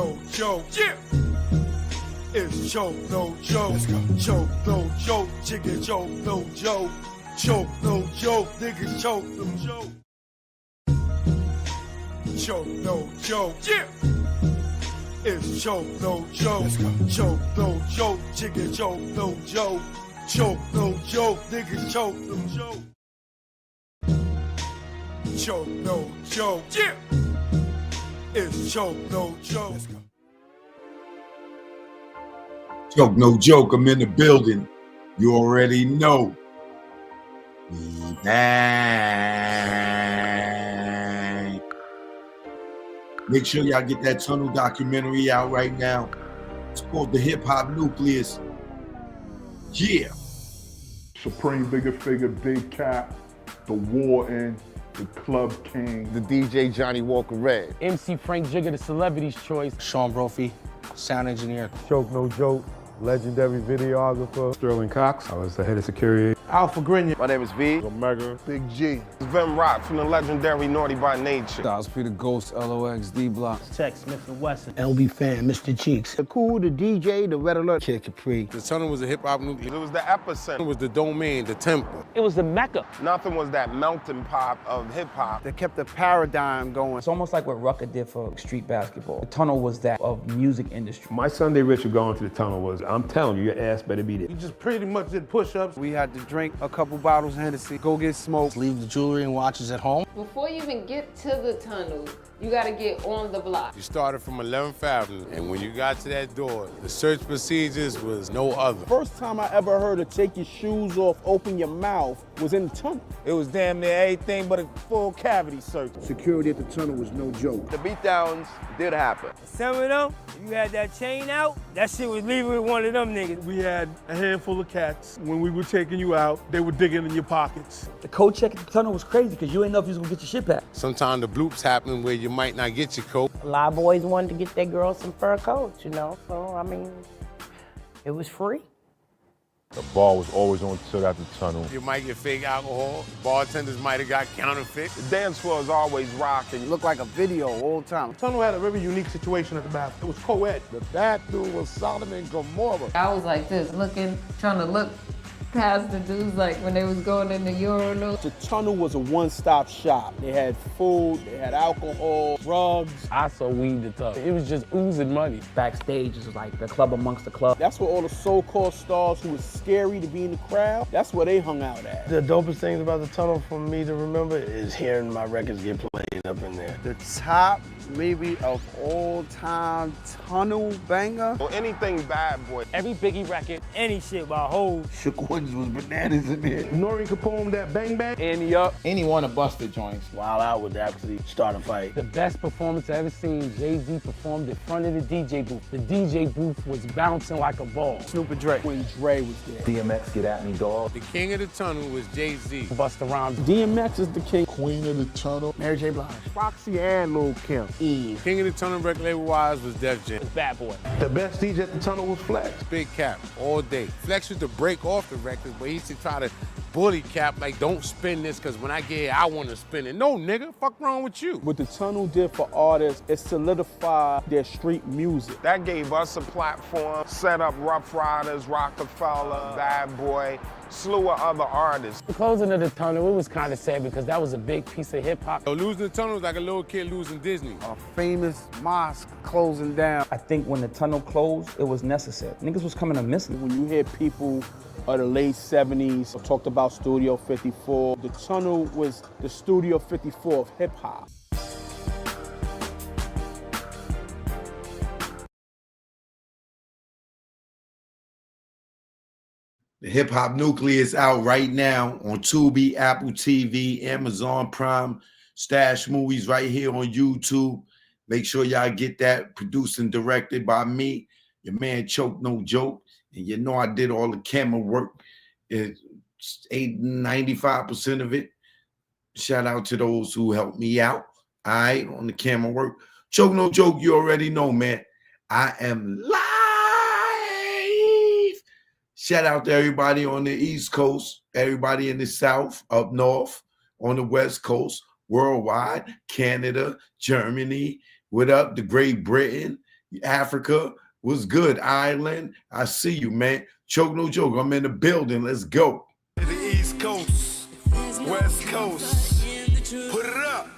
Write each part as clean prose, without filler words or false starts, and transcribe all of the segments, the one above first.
no joke. Yeah. It's choke no joke. Choke no joke. Chicken choke no joke. Choke no joke. Niggas choke no joke. Choke no joke. Yeah. It's choke no joke. Choke no joke. Chicken choke no joke. Choke no joke. Niggas choke no joke. Choke no joke. Yeah. It's choke no joke. Choke no joke. I'm in the building. You already know. We back. Make sure y'all get that Tunnel documentary out right now. It's called The Hip Hop Nucleus. Yeah. Supreme Bigger Figure, Big Cap, The Warden, The Club King, the DJ Johnny Walker Red, MC Frank Jigger, the celebrity's choice, Sean Brophy, sound engineer, Choke No Joke, legendary videographer, Sterling Cox, I was the head of security. Alpha Grenier. My name is V. Omega, Big G. Vim Rock from the legendary Naughty by Nature. Styles P the Ghost, LOX, D Block. Tech Smith and Wesson. LB Fan, Mr. Cheeks. The Cool, the DJ, the Red Alert. Kid Capri. The Tunnel was a hip hop nucleus. It was the epicenter. It was the domain, the temple. It was the Mecca. Nothing was that melting pot of hip hop. They kept the paradigm going. It's almost like what Rucker did for street basketball. The Tunnel was that of music industry. My Sunday ritual going to the Tunnel was, I'm telling you, your ass better be there. You just pretty much did push-ups. We had to drink a couple bottles of Hennessy, go get smoked. Leave the jewelry and watches at home. Before you even get to the tunnel, you gotta get on the block. You started from 11th Avenue, and when you got to that door, the search procedures was no other. First time I ever heard of take your shoes off, open your mouth was in the tunnel. It was damn near everything but a full cavity search. Security at the tunnel was no joke. The beatdowns did happen. Some of them, you had that chain out, that shit was leaving with one of them niggas. We had a handful of cats. When we were taking you out, they were digging in your pockets. The code check at the Tunnel was crazy because you didn't know if you was gonna get your shit back. Sometimes the bloops happen where you might not get your coat. A lot of boys wanted to get their girls some fur coats, you know, so I mean, it was free. The bar was always on till after the Tunnel. You might get fake alcohol. Bartenders might have got counterfeit. The dance floor is always rocking. It looked like a video all the time. Tunnel had a very unique situation at the bathroom. It was co-ed. The bathroom was Sodom and Gomorrah. I was like this, trying to look past the dudes like when they was going in the urinal. The tunnel was a one-stop shop. They had food, they had alcohol, drugs. I saw weed the tub. It was just oozing money. Backstage is like the club amongst the club. That's where all the so-called stars who was scary to be in the crowd, that's where they hung out at. The dopest things about the Tunnel for me to remember is hearing my records get played up in there. The top, maybe, of all time tunnel banger. Or anything Bad Boy. Every Biggie record, any shit by Hov. Shook Ones was bananas in there. Nori Capone, that Bang Bang. Annie Up. Any one of Busted joints. Wild Out would actually start a fight. The best performance I ever seen, Jay-Z performed in front of the DJ booth. The DJ booth was bouncing like a ball. Snoop and Dre. When Dre was there. DMX, Get At Me, Dog. The king of the Tunnel was Jay-Z. Busta Rhymes. DMX is the king. Queen of the Tunnel. Mary J. Blige. Foxy and Lil Kim. Eve. King of the Tunnel record label-wise was Def Jam. Bad Boy. The best DJ at the Tunnel was Flex. Big Cap, all day. Flex used to break off the record, but he used to try to bully Cap, like, don't spin this, because when I get here, I want to spin it. No, nigga, fuck wrong with you? What the tunnel did for artists, it solidified their street music. That gave us a platform, set up Rough Riders, Rockefeller, Bad Boy, slew of other artists. The closing of the tunnel, it was kind of sad because that was a big piece of hip hop. So losing the Tunnel was like a little kid losing Disney. A famous mosque closing down. I think when the Tunnel closed, it was necessary. Niggas was coming to miss me. When you hear people of the late 70s talked about Studio 54, the tunnel was the Studio 54 of hip hop. The Hip Hop Nucleus out right now on Tubi, Apple TV, Amazon Prime, Stash Movies right here on YouTube. Make sure y'all get that. Produced and directed by me, your man Choke No Joke. And you know I did all the camera work. It's 95% of it. Shout out to those who helped me out, all right, on the camera work. Choke No Joke, you already know, man. I am live. Shout out to everybody on the East Coast, everybody in the South, up North, on the West Coast, worldwide, Canada, Germany, what up, the Great Britain, Africa was good. Ireland, I see you, man. Choke no joke. I'm in the building. Let's go. The East Coast, West Coast, put it up.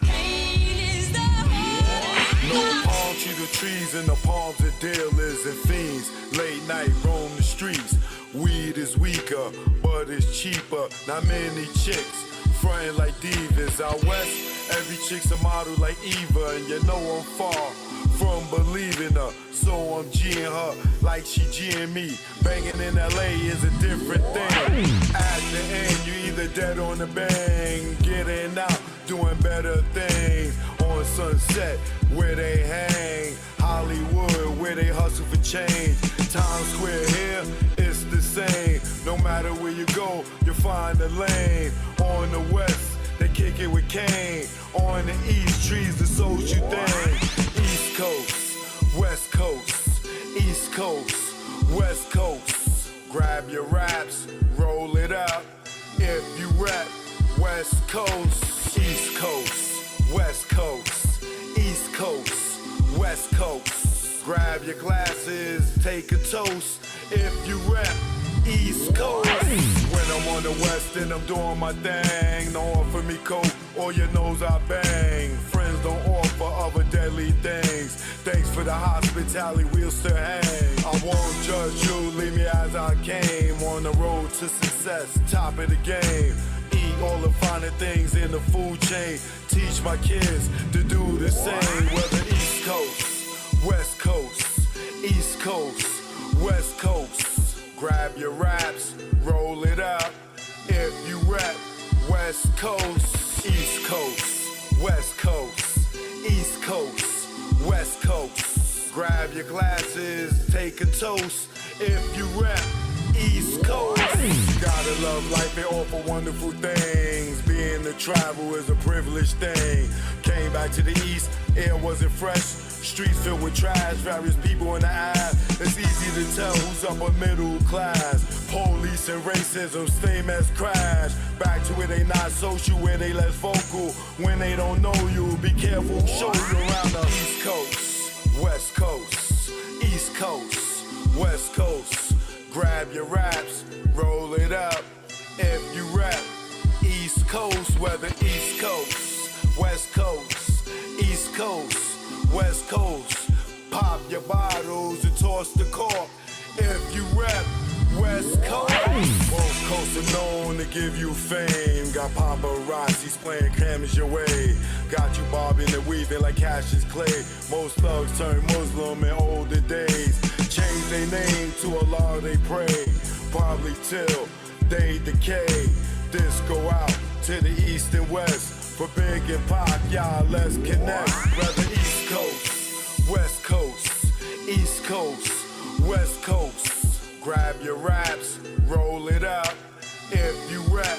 No palm tree the trees in the palms of dealers and fiends. Late night roam the streets. Weed is weaker, but it's cheaper. Not many chicks frontin' like divas. Out west, every chick's a model like Eva, and you know I'm far from believing her. So I'm G'ing her like she G'ing me. Banging in LA is a different thing. At the end, you either dead on the bang, getting out, doing better things. On Sunset, where they hang. Hollywood, where they hustle for change. Times Square here, it's the same. No matter where you go, you'll find a lane. On the west, they kick it with Kane. On the east, trees the social thing. East Coast, West Coast, East Coast, West Coast. Grab your raps, roll it up. If you rap, West Coast, East Coast, West Coast, East Coast, West Coast. Grab your glasses, take a toast. If you rap, East Coast. When I'm on the west and I'm doing my thing, don't offer me coke or your nose I bang. Friends don't offer other deadly things. Thanks for the hospitality, we'll still hang. I won't judge you, leave me as I came. On the road to success, top of the game. Eat all the finer things in the food chain. Teach my kids to do the same. Whether East Coast, West Coast, East Coast, West Coast. Grab your raps, roll it up. If you rap, West Coast, East Coast, West Coast, East Coast, West Coast. Grab your glasses, take a toast. If you rap, East Coast. Gotta love life and offer wonderful things. Being to travel is a privileged thing. Came back to the east, air wasn't fresh. Streets filled with trash, various people in the eye. It's easy to tell who's upper middle class. Police and racism, same as crash. Back to where they not social, where they less vocal. When they don't know you, be careful, show you around the East Coast, West Coast, East Coast, West Coast. Grab your raps, roll it up. If you rap, East Coast, whether East Coast, West Coast, East Coast, West Coast. Pop your bottles and toss the cork. If you rap, West Coast. Both coasts are known to give you fame. Got paparazzis playing cameras your way. Got you bobbing and weaving like Cassius Clay. Most thugs turn Muslim in older days. Change their name to Allah they pray. Probably till they decay. This go out to the east and west. For Big and Pac, y'all, let's connect. Whether East Coast, West Coast, East Coast, West Coast. Grab your raps, roll it up. If you rap,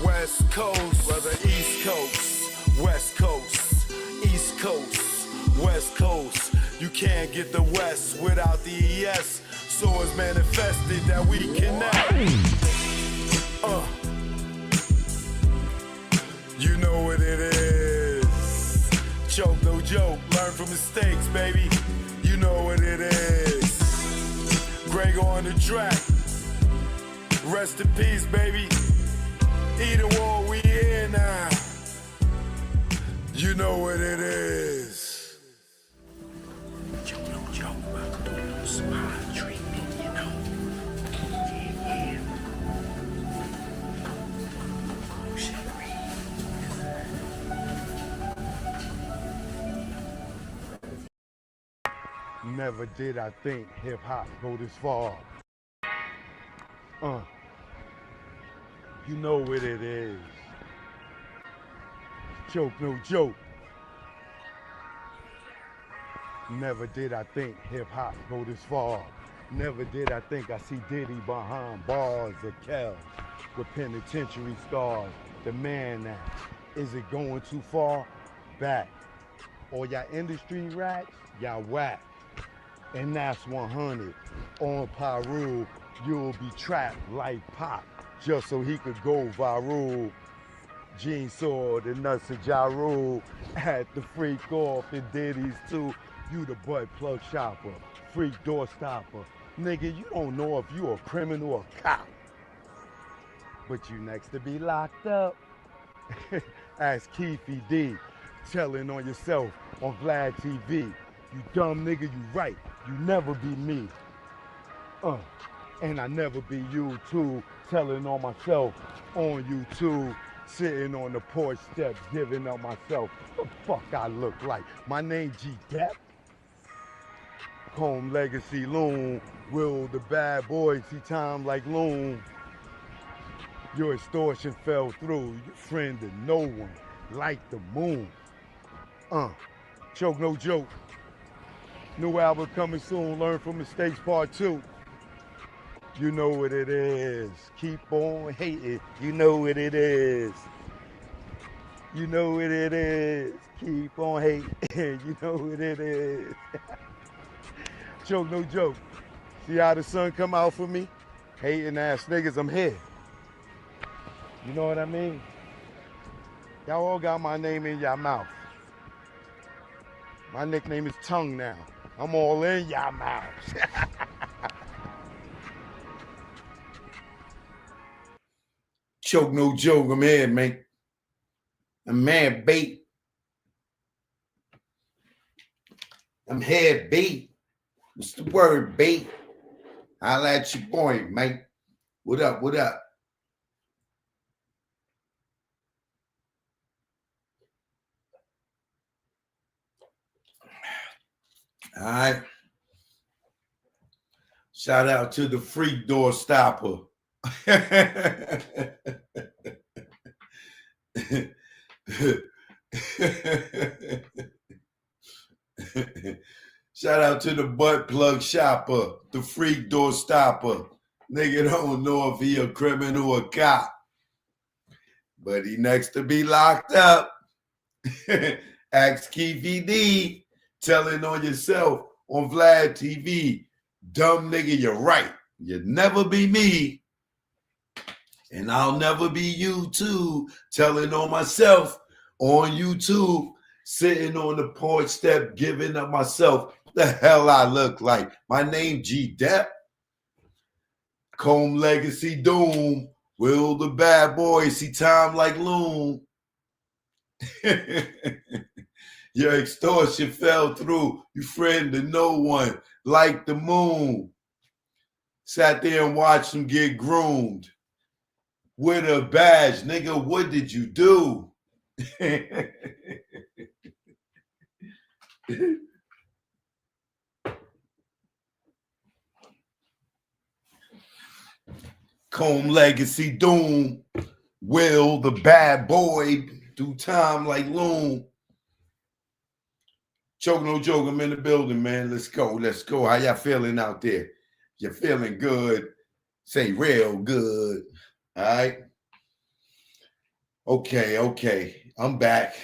West Coast. Whether East Coast, West Coast, East Coast, West Coast. You can't get the West without the ES. So it's manifested that we connect. You know what it is. Choke no joke, learn from mistakes, baby. You know what it is. Greg on the track. Rest in peace, baby. Either war, we here now. You know what it is. Choke no joke, smile treatment, you know. Yeah. Never did I think hip-hop go this far. You know what it is. Choke no joke. Never did I think hip-hop go this far. Never did I think I see Diddy behind bars of Kel with penitentiary scars. The man now, is it going too far? Back. Or y'all industry rats, y'all whack. And that's 100. On Pyru, you'll be trapped like Pop, just so he could go viral. Gene saw the nuts of Ja Rule, had to freak off the Diddy's too. You the butt plug shopper, freak door stopper. Nigga, you don't know if you a criminal or cop. But you next to be locked up. Ask Keefy D, telling on yourself on Vlad TV. You dumb nigga, you right. You never be me. And I never be you too, telling on myself on YouTube, sitting on the porch steps, giving up myself. What the fuck I look like? My name G Depp. Home Legacy Loon, Will the bad boy see time like Loon. Your extortion fell through, your friend to no one, like the moon. Choke no joke. New album coming soon, Learn from Mistakes Part 2. You know what it is. Keep on hating. You know what it is. You know what it is. Keep on hating. You know what it is. Choke no joke. See how the sun come out for me? Hating ass niggas, I'm here. You know what I mean? Y'all all got my name in your mouth. My nickname is Tongue now. I'm all in your mouths. Choke no joke, I'm here, man. I'm mad bait. I'm head bait. What's the word, bait? Holla at your boy, mate. What up, what up? All right. Shout out to the freak door stopper. Shout out to the butt plug shopper, the freak door stopper. Nigga don't know if he a criminal or cop, but he next to be locked up. Ask Keefy D, telling on yourself on Vlad TV. Dumb nigga, you're right. You'll never be me. And I'll never be you too. Telling on myself on YouTube. Sitting on the porch step, giving up myself. The hell I look like. My name G Depp. Comb Legacy Doom. Will the bad boy see time like Loon? Your extortion fell through. You friend to no one, like the moon. Sat there and watched him get groomed. With a badge, nigga, what did you do? Comb Legacy Doom. Will the bad boy do time like Loon? Choke no joke, I'm in the building, man. Let's go, let's go. How y'all feeling out there? You feeling good? Say real good. All right. Okay. I'm back.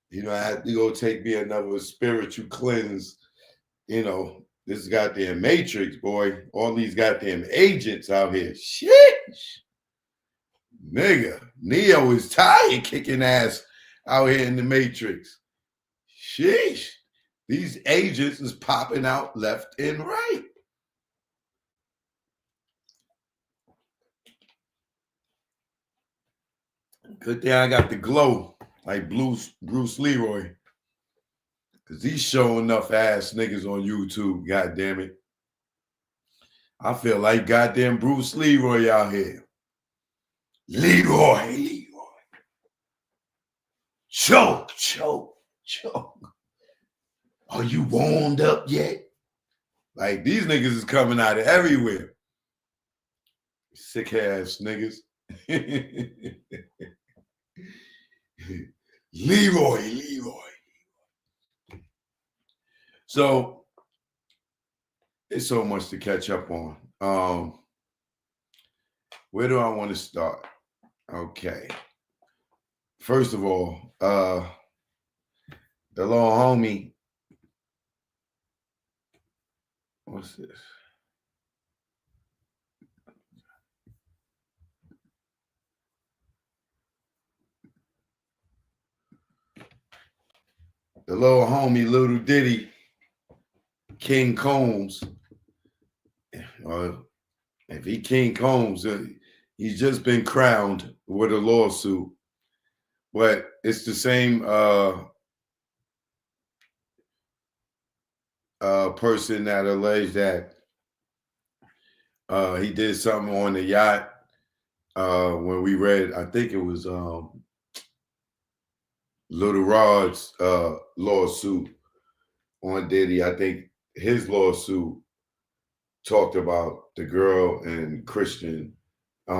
You know, I had to go take me another spiritual cleanse. You know, this goddamn Matrix, boy. All these goddamn agents out here. Shit. Nigga, Neo is tired kicking ass out here in the Matrix. Sheesh. These agents is popping out left and right. Good thing I got the glow like Bruce Leroy. Because he's showing enough ass niggas on YouTube, god damn it. I feel like goddamn Bruce Leroy out here. Leroy. Choke. Are you warmed up yet? Like, these niggas is coming out of everywhere. Sick ass niggas. Leroy. So, it's so much to catch up on. Where do I want to start? Okay. First of all, the little homie. What's this? the little homie, little Diddy, King Combs. If he King Combs, he's just been crowned with a lawsuit. But it's the same person that alleged that he did something on the yacht when we read, I think it was Little Rod's lawsuit on Diddy. I think his lawsuit talked about the girl and Christian. I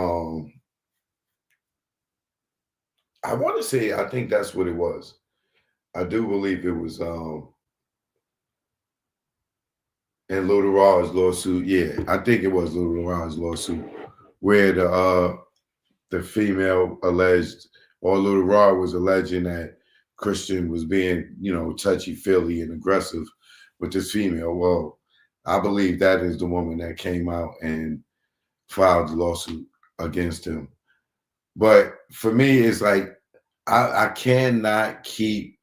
want to say, I think that's what it was. I do believe it was in Little Rod's lawsuit. Yeah, I think it was Little Rod's lawsuit where the female alleged, or Little Rod was alleging that Christian was being, touchy-feely and aggressive with this female. Well, I believe that is the woman that came out and filed the lawsuit against him. But for me, it's like I cannot keep,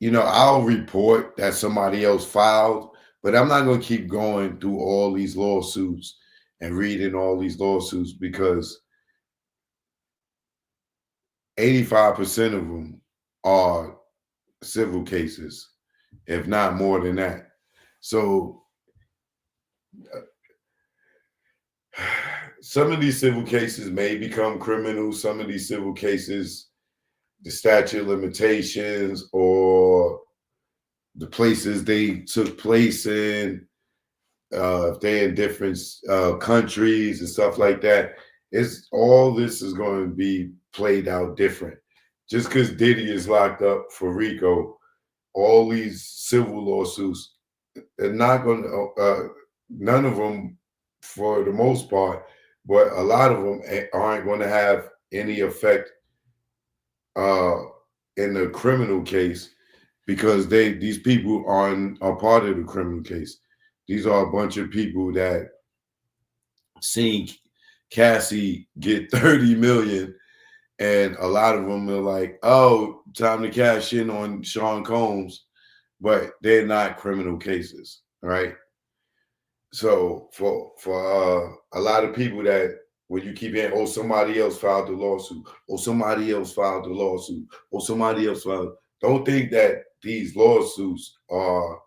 I'll report that somebody else filed, but I'm not going to keep going through all these lawsuits and reading all these lawsuits because 85% of them are civil cases, if not more than that. So some of these civil cases may become criminal. Some of these civil cases, the statute of limitations or the places they took place in, if they're in different countries and stuff like that, all this is going to be played out different. Just because Diddy is locked up for RICO, all these civil lawsuits are not going to, none of them for the most part, but a lot of them aren't going to have any effect in the criminal case because these people are part of the criminal case. These are a bunch of people that seen Cassie get 30 million, and a lot of them are like, oh, time to cash in on Sean Combs, but they're not criminal cases, right? So for a lot of people that when you keep hearing, oh, somebody else filed the lawsuit, oh, somebody else filed the lawsuit, oh, somebody else filed, don't think that these lawsuits are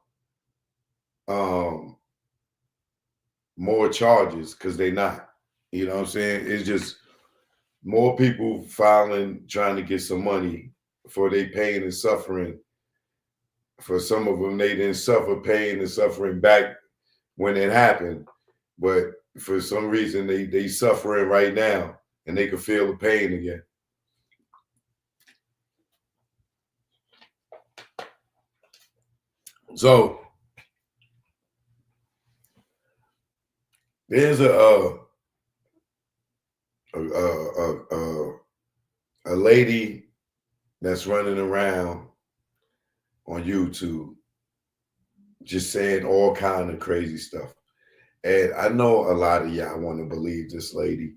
more charges, because they're not. You know what I'm saying? It's just more people filing, trying to get some money for their pain and suffering. For some of them, they didn't suffer pain and suffering back when it happened, but for some reason they suffering right now and they can feel the pain again. So there's a lady that's running around on YouTube just saying all kind of crazy stuff. And I know a lot of y'all want to believe this lady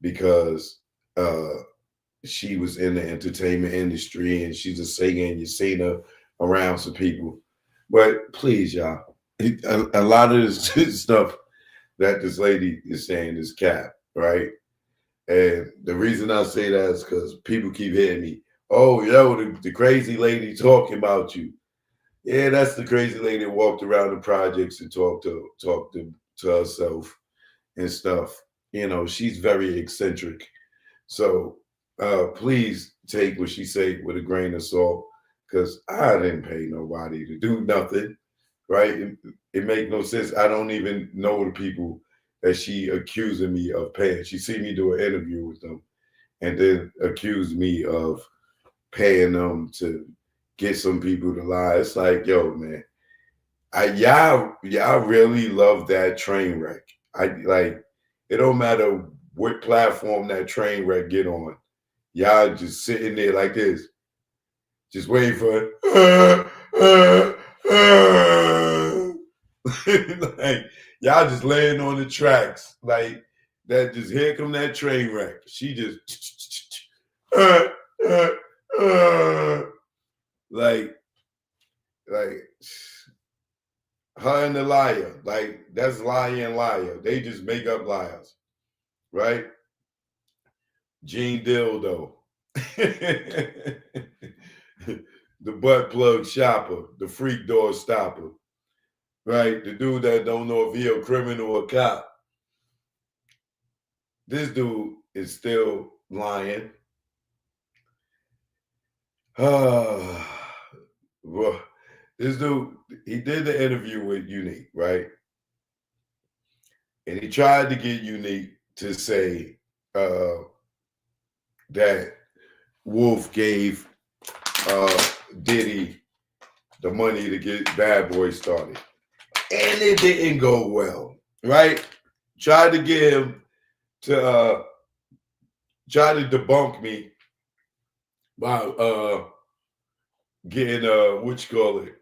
because she was in the entertainment industry and she's a singer and you've seen her around some people. But please, y'all, a lot of this stuff that this lady is saying is cap, right? And the reason I say that is because people keep hitting me. Oh, yo, the crazy lady talking about you. Yeah, that's the crazy lady that walked around the projects and talked to herself and stuff. She's very eccentric. So please take what she say with a grain of salt, because I didn't pay nobody to do nothing, right? It make no sense. I don't even know the people that she accusing me of paying. She see me do an interview with them and then accused me of paying them to get some people to lie. It's like, yo, man, y'all really love that train wreck. It don't matter what platform that train wreck get on. Y'all just sitting there like this, just waiting for like y'all just laying on the tracks like that. Just here come that train wreck. She just like her and the liar, like that's liar and liar. They just make up liars, right? Gene Dildo, the butt plug shopper, the freak door stopper, right? The dude that don't know if he a criminal or a cop. This dude is still lying. Well, this dude, he did the interview with Unique, right? And he tried to get Unique to say that Wolf gave Diddy the money to get Bad Boy started. And it didn't go well, right? Tried to get him to try to debunk me by getting what you call it,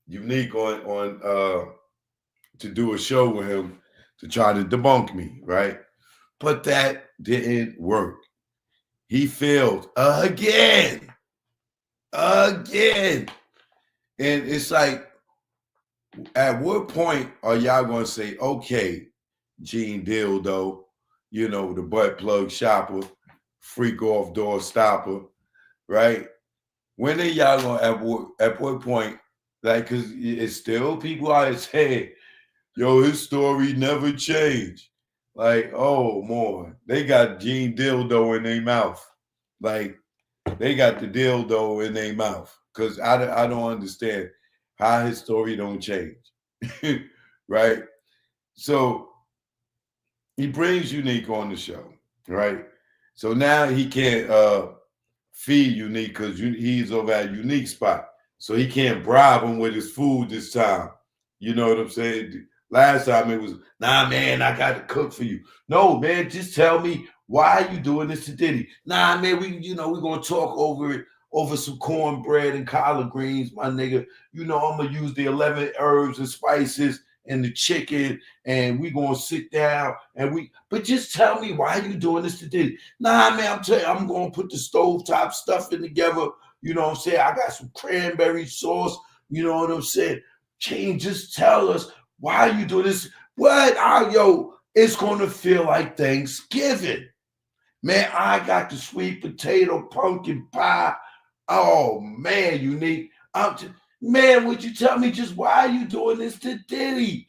Unique on to do a show with him to try to debunk me, right? But that didn't work. He failed again. And it's like, at what point are y'all gonna say, okay, Gene Dildo, you know, the butt plug shopper, freak off door stopper, right? When are y'all gonna at what point, like, cause it's still people out there saying, yo, his story never changed. Like, oh more, they got Gene Dildo in their mouth. Like, they got the dildo in their mouth. Cause I don't understand how his story don't change. Right? So he brings Unique on the show, right? So now he can't feed Unique because he's over at Unique spot. So he can't bribe him with his food this time. You know what I'm saying? Last time it was, nah, man, I got to cook for you. No, man, just tell me why are you doing this to Diddy? Nah, man, we're gonna talk over it, over some cornbread and collard greens, my nigga. You know, I'm gonna use the 11 herbs and spices and the chicken, and we gonna sit down but just tell me why you doing this to Diddy. Nah, man, I'm telling you, I'm gonna put the stovetop stuffing together. You know what I'm saying? I got some cranberry sauce. You know what I'm saying? Gene, just tell us why you doing this. What? It's gonna feel like Thanksgiving. Man, I got the sweet potato pumpkin pie. Oh man, Unique. Man, would you tell me just why are you doing this to Diddy?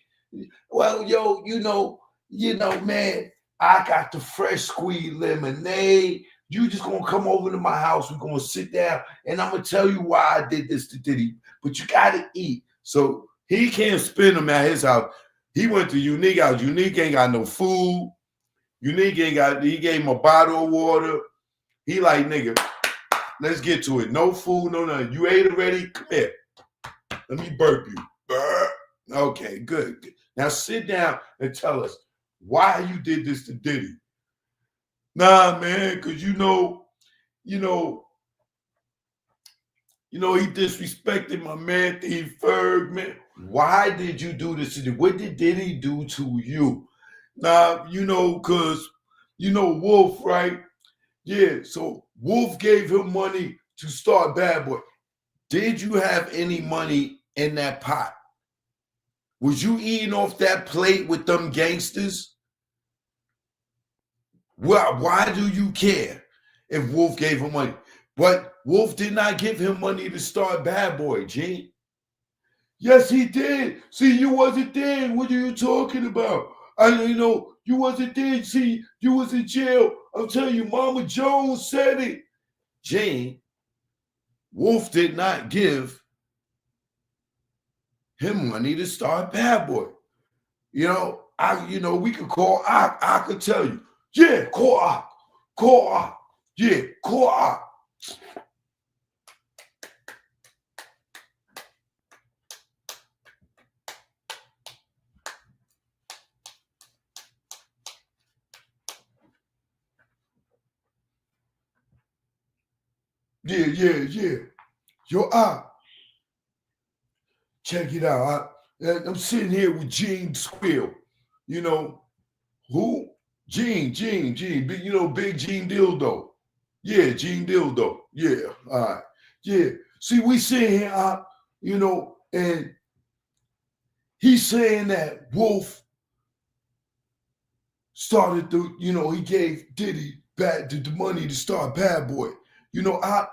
Well, man, I got the fresh squeezed lemonade. You just gonna come over to my house. We're gonna sit down, and I'm gonna tell you why I did this to Diddy. But you gotta eat. So he can't spend them at his house. He went to Unique house. Unique ain't got no food. Unique ain't got. He gave him a bottle of water. He like, nigga, let's get to it. No food, no nothing. You ate already? Come here. Let me burp you. Okay, good. Now sit down and tell us why you did this to Diddy. Nah, man, because he disrespected my man, Thief Ferg, man. Why did you do this to Diddy? What did Diddy do to you? Nah, because, Wolf, right? Yeah, so Wolf gave him money to start Bad Boy. Did you have any money in that pot? Was you eating off that plate with them gangsters? Well, why do you care if Wolf gave him money? But Wolf did not give him money to start Bad Boy, Gene. Yes, he did. See, you wasn't there. What are you talking about? You wasn't there. See, you was in jail. I'm telling you, Mama Jones said it. Gene, Wolf did not give him money to start Bad Boy. We could call Ock. I could tell you. Yeah, call Ock. Call Ock. Yeah, call Ock. Yeah. Yo, Ock. Check it out. I'm sitting here with Gene Squill. Who? Gene. Big Gene Dildo. Yeah, Gene Dildo. Yeah, all right. Yeah. See, we sitting here, you know, and he's saying that Wolf started to, you know, he gave Diddy back the money to start Bad Boy. You know, I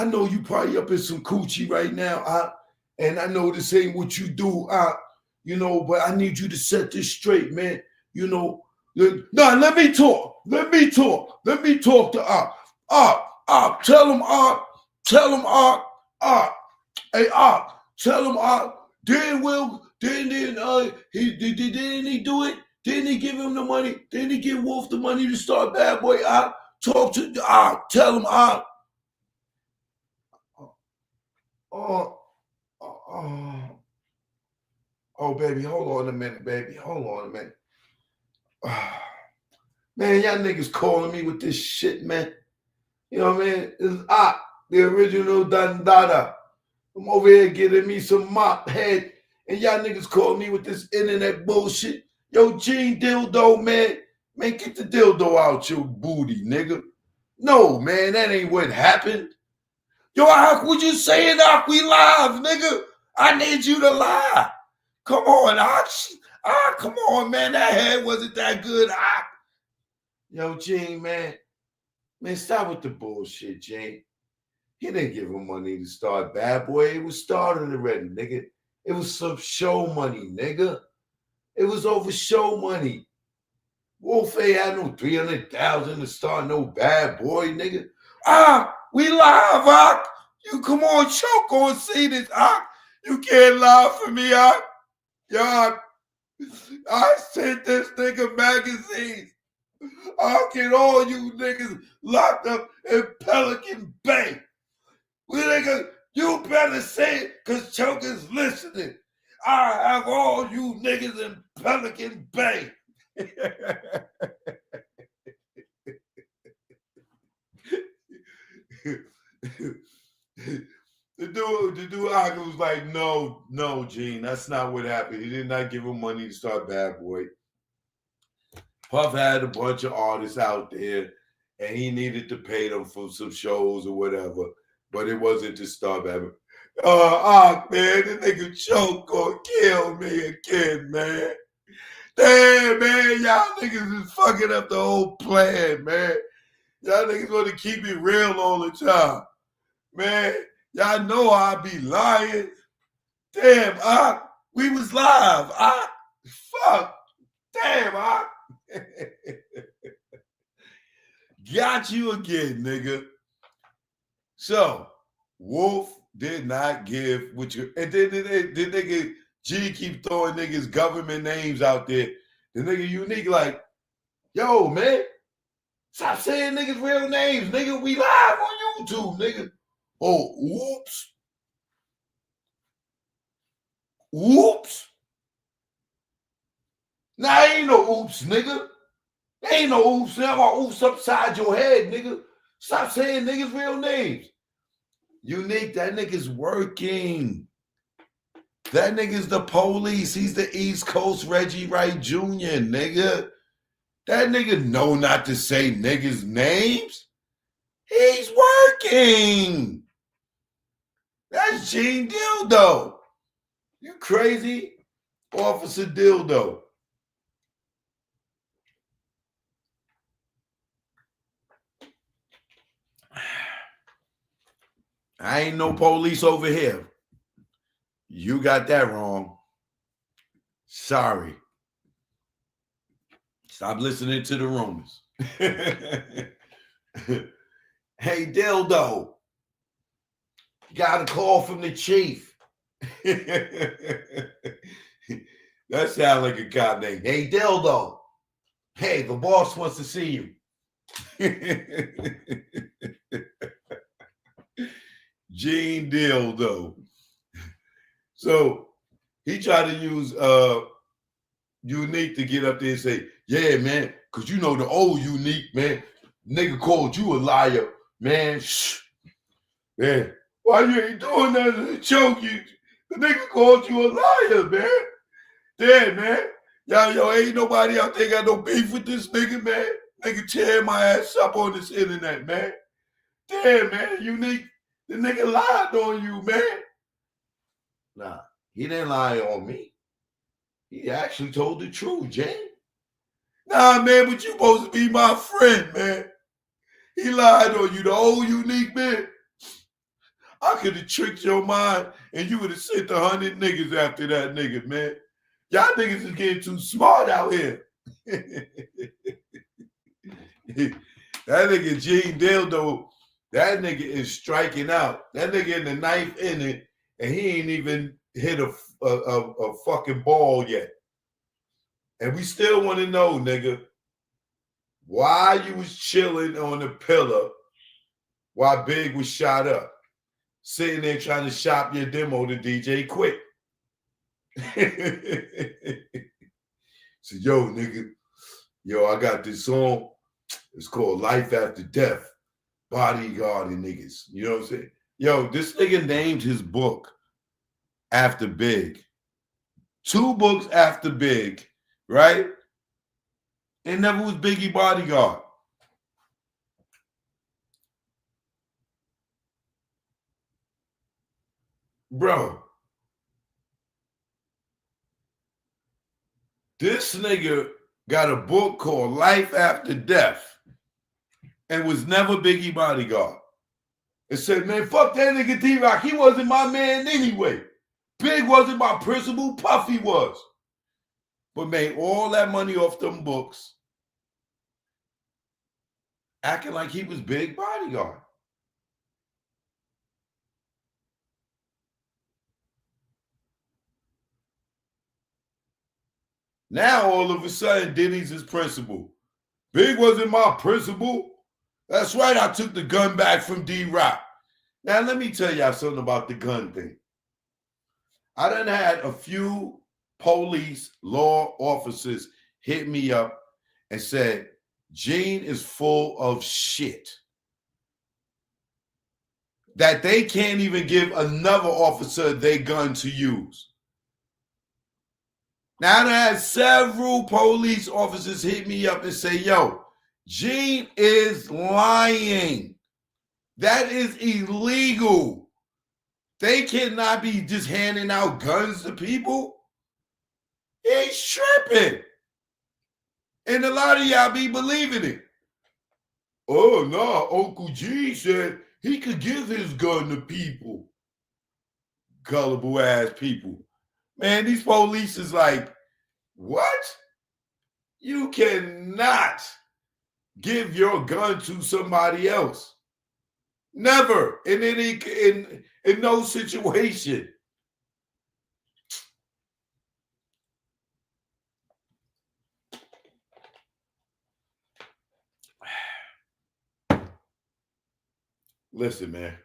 know you probably up in some coochie right now, and I know this ain't what you do, you know, but I need you to set this straight, man. You know, no, let me talk. Let me talk to tell him, hey, tell him, didn't he do it? Didn't he give him the money? Didn't he give Wolf the money to start Bad Boy? Talk to tell him, oh, baby, hold on a minute, baby. Hold on a minute. Man, y'all niggas calling me with this shit, man. You know what I mean? It's the original Dandada. I'm over here getting me some mop head, and y'all niggas calling me with this internet bullshit. Yo, Gene Dildo, man. Man, get the dildo out your booty, nigga. No, man, that ain't what happened. Yo, Ak, what you saying, Ak? We live, nigga. I need you to lie. Come on, Ak. Come on, man. That head wasn't that good, Ak. Yo, Gene, man. Man, stop with the bullshit, Gene. He didn't give him money to start Bad Boy. It was started already, nigga. It was some show money, nigga. It was over show money. Wolf ain't had no 300,000 to start no Bad Boy, nigga. We live, Ak. You come on, choke on, see this, Ak. You can't lie for me, Ak. Yo, I sent this nigga magazines. I'll get all you niggas locked up in Pelican Bay. Nigga, you better say it, because Choke is listening. I have all you niggas in Pelican Bay. The dude Aga was like, no, Gene, that's not what happened. He did not give him money to start Bad Boy. Puff had a bunch of artists out there, and he needed to pay them for some shows or whatever, but it wasn't to start Bad Boy. Man, this nigga Choke gonna kill me again, man. Damn, man, y'all niggas is fucking up the whole plan, man. Y'all niggas want to keep it real all the time. Man, y'all know I be lying. Damn, we was live. Fuck. Damn, got you again, nigga. So, Wolf did not give what you, and then nigga G keep throwing niggas government names out there. The nigga Unique like, yo, man, stop saying niggas real names, nigga. We live on YouTube, nigga. Oh, whoops. Whoops. Nah, ain't no oops, nigga. Ain't no oops. Never oops upside your head, nigga. Stop saying niggas real names. Unique, that nigga's working. That nigga's the police. He's the East Coast Reggie Wright Jr., nigga. That nigga know not to say niggas' names. He's working. That's Gene Dildo. You crazy? Officer Dildo. I ain't no police over here. You got that wrong. Sorry. Stop listening to the rumors. Hey, Dildo. Got a call from the chief. That sounds like a cop name. Hey, Dildo. Hey, the boss wants to see you. Gene Dildo. So he tried to use Unique to get up there and say, yeah, man, because you know the old Unique, man. Nigga called you a liar, man. Shh. Man, why you ain't doing nothing to choke you? The nigga called you a liar, man. Damn, man. Yo, ain't nobody out there got no beef with this nigga, man. Nigga tear my ass up on this internet, man. Damn, man, Unique. The nigga lied on you, man. Nah, he didn't lie on me. He actually told the truth, Jane. Nah, man, but you supposed to be my friend, man. He lied on you, the old unique man. I could have tricked your mind and you would have sent 100 niggas after that nigga, man. Y'all niggas is getting too smart out here. That nigga Gene Dealdo, that nigga is striking out. That nigga in the ninth inning, and he ain't even hit a fucking ball yet. And we still want to know, nigga, why you was chilling on the pillar while Big was shot up, sitting there trying to shop your demo to DJ Quick. So, yo, nigga, yo, I got this song. It's called Life After Death. Bodyguard and niggas. You know what I'm saying? Yo, this nigga named his book after Big. 2 books after Big, right? It never was Biggie Bodyguard. Bro, this nigga got a book called Life After Death and was never Biggie Bodyguard. It said, man, fuck that nigga D-Rock. He wasn't my man anyway. Big wasn't my principal. Puffy was. But made all that money off them books, acting like he was Big Bodyguard. Now, all of a sudden, Diddy's his principal. Big wasn't my principal. That's right, I took the gun back from D-Rock. Now, let me tell y'all something about the gun thing. I done had a few police, law officers hit me up and said, Gene is full of shit. That they can't even give another officer their gun to use. Now, I done had several police officers hit me up and say, yo, Gene is lying. That is illegal. They cannot be just handing out guns to people. He's tripping. And a lot of y'all be believing it. Oh, no, Uncle G said he could give his gun to people. Gullible ass people. Man, these police is like, what? You cannot give your gun to somebody else. Never. In no situation. Listen, man.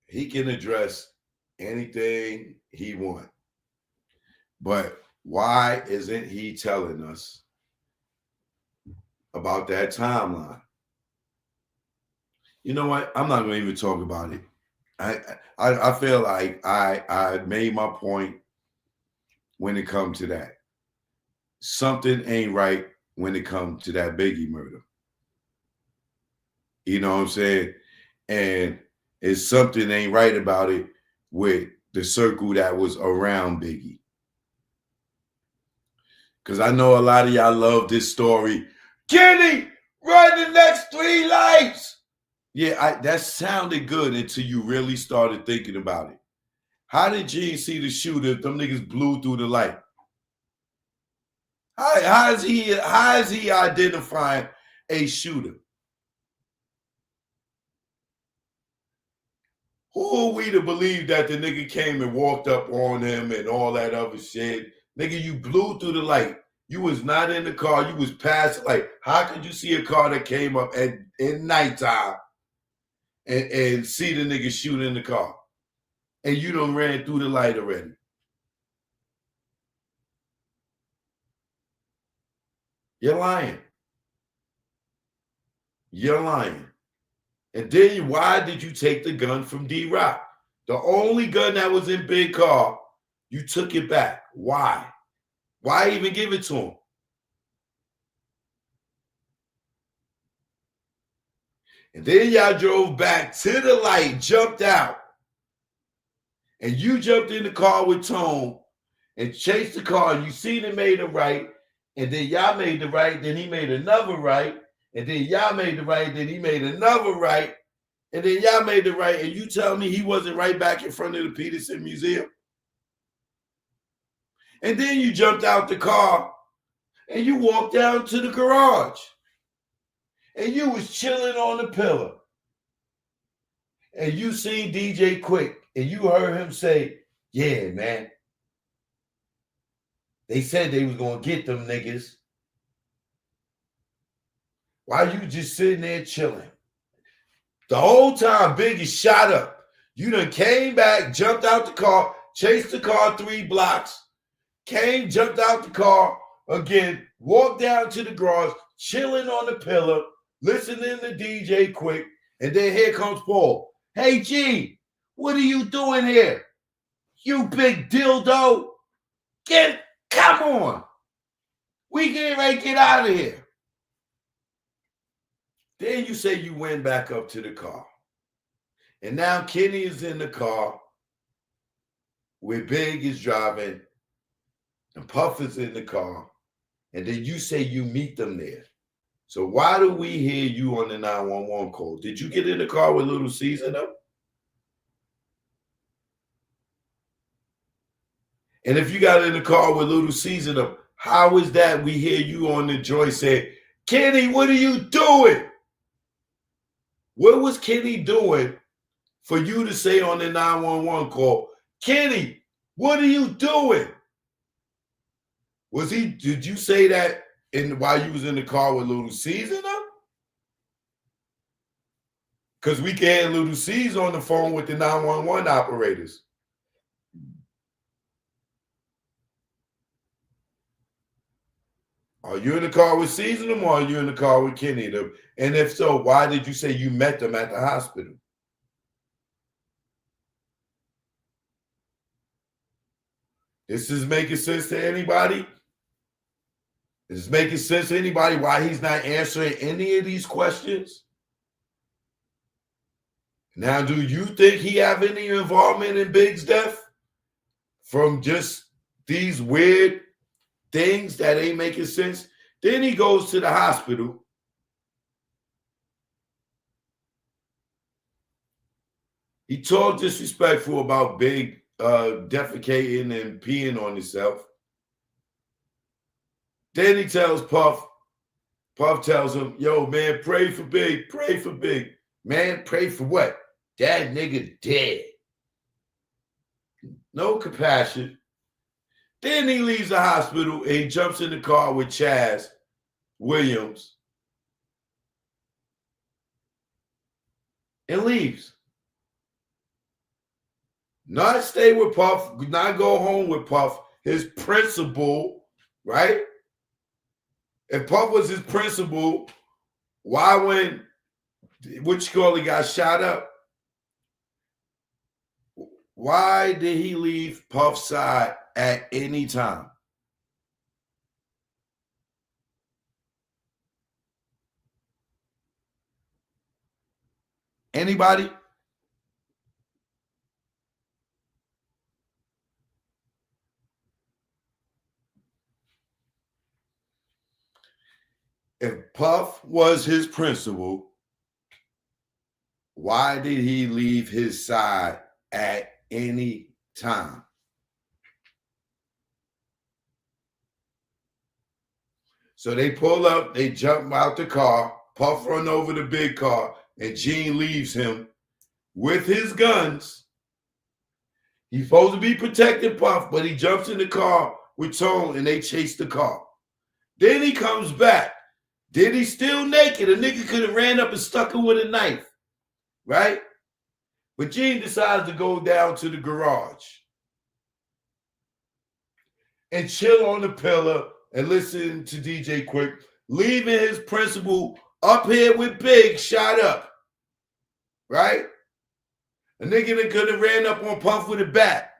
He can address anything he wants. But why isn't he telling us about that timeline? You know what? I'm not going to even talk about it. I feel like I made my point when it comes to that. Something ain't right when it comes to that Biggie murder. You know what I'm saying? And it's something ain't right about it with the circle that was around Biggie. Because I know a lot of y'all love this story. Kenny, run the next 3 lights. Yeah, that sounded good until you really started thinking about it. How did Gene see the shooter if them niggas blew through the light? How is he identifying a shooter? Who are we to believe that the nigga came and walked up on him and all that other shit? Nigga, you blew through the light. You was not in the car. You was past the light. How could you see a car that came up in nighttime and see the nigga shoot in the car? And you done ran through the light already. You're lying. You're lying. And then why did you take the gun from D-Rock? The only gun that was in Big car You took it back. Why? Why even give it to him? And then y'all drove back to the light, jumped out. And you jumped in the car with Tone and chased the car. You seen it made a right. And then y'all made the right. Then he made another right. And then y'all made the right. Then he made another right. And then y'all made the right. And you tell me he wasn't right back in front of the Peterson Museum? And then you jumped out the car and you walked down to the garage. And you was chilling on the pillar. And you seen DJ Quick. And you heard him say, yeah, man. They said they was going to get them niggas. Why you just sitting there chilling? The whole time Big is shot up. You done came back, jumped out the car, chased the car 3 blocks, came, jumped out the car again, walked down to the garage, chilling on the pillar, listening to DJ Quick, and then here comes Paul. Hey, G, what are you doing here? You big dildo. Come on. We getting ready to get out of here. Then you say you went back up to the car. And now Kenny is in the car where Big is driving and Puff is in the car. And then you say you meet them there. So why do we hear you on the 911 call? Did you get in the car with Little Caesar though? And if you got in the car with Little Caesar though, how is that we hear you on the joint say, Kenny, what are you doing? What was Kenny doing for you to say on the 911 call, Kenny, what are you doing? Did you say that while you was in the car with Little Caesar though? Because we can hear Little Caesar on the phone with the 911 operators. Are you in the car with Caesar or are you in the car with Kenny? And if so, why did you say you met them at the hospital? This is making sense to anybody? Is this making sense to anybody why he's not answering any of these questions? Now, do you think he have any involvement in Big's death from just these weird things that ain't making sense? Then he goes to the hospital. He talked disrespectful about Big defecating and peeing on himself. Then he tells Puff. Puff tells him, yo, man, pray for Big. Pray for Big. Man, pray for what? That nigga dead. No compassion. Then he leaves the hospital and he jumps in the car with Chaz Williams and leaves. Not stay with Puff, not go home with Puff, his principal, right? If Puff was his principal, why when Witchcrawley got shot up? Why did he leave Puff's side at any time? Anybody? If Puff was his principal, why did he leave his side at any time? So they pull up, they jump out the car, Puff run over the big car, and Gene leaves him with his guns. He's supposed to be protecting Puff, but he jumps in the car with Tone and they chase the car. Then he comes back. Diddy's still naked. A nigga could have ran up and stuck him with a knife, right? But Gene decides to go down to the garage and chill on the pillar and listen to DJ Quick, leaving his principal up here with Big shot up, right? A nigga that could have ran up on Puff with a bat.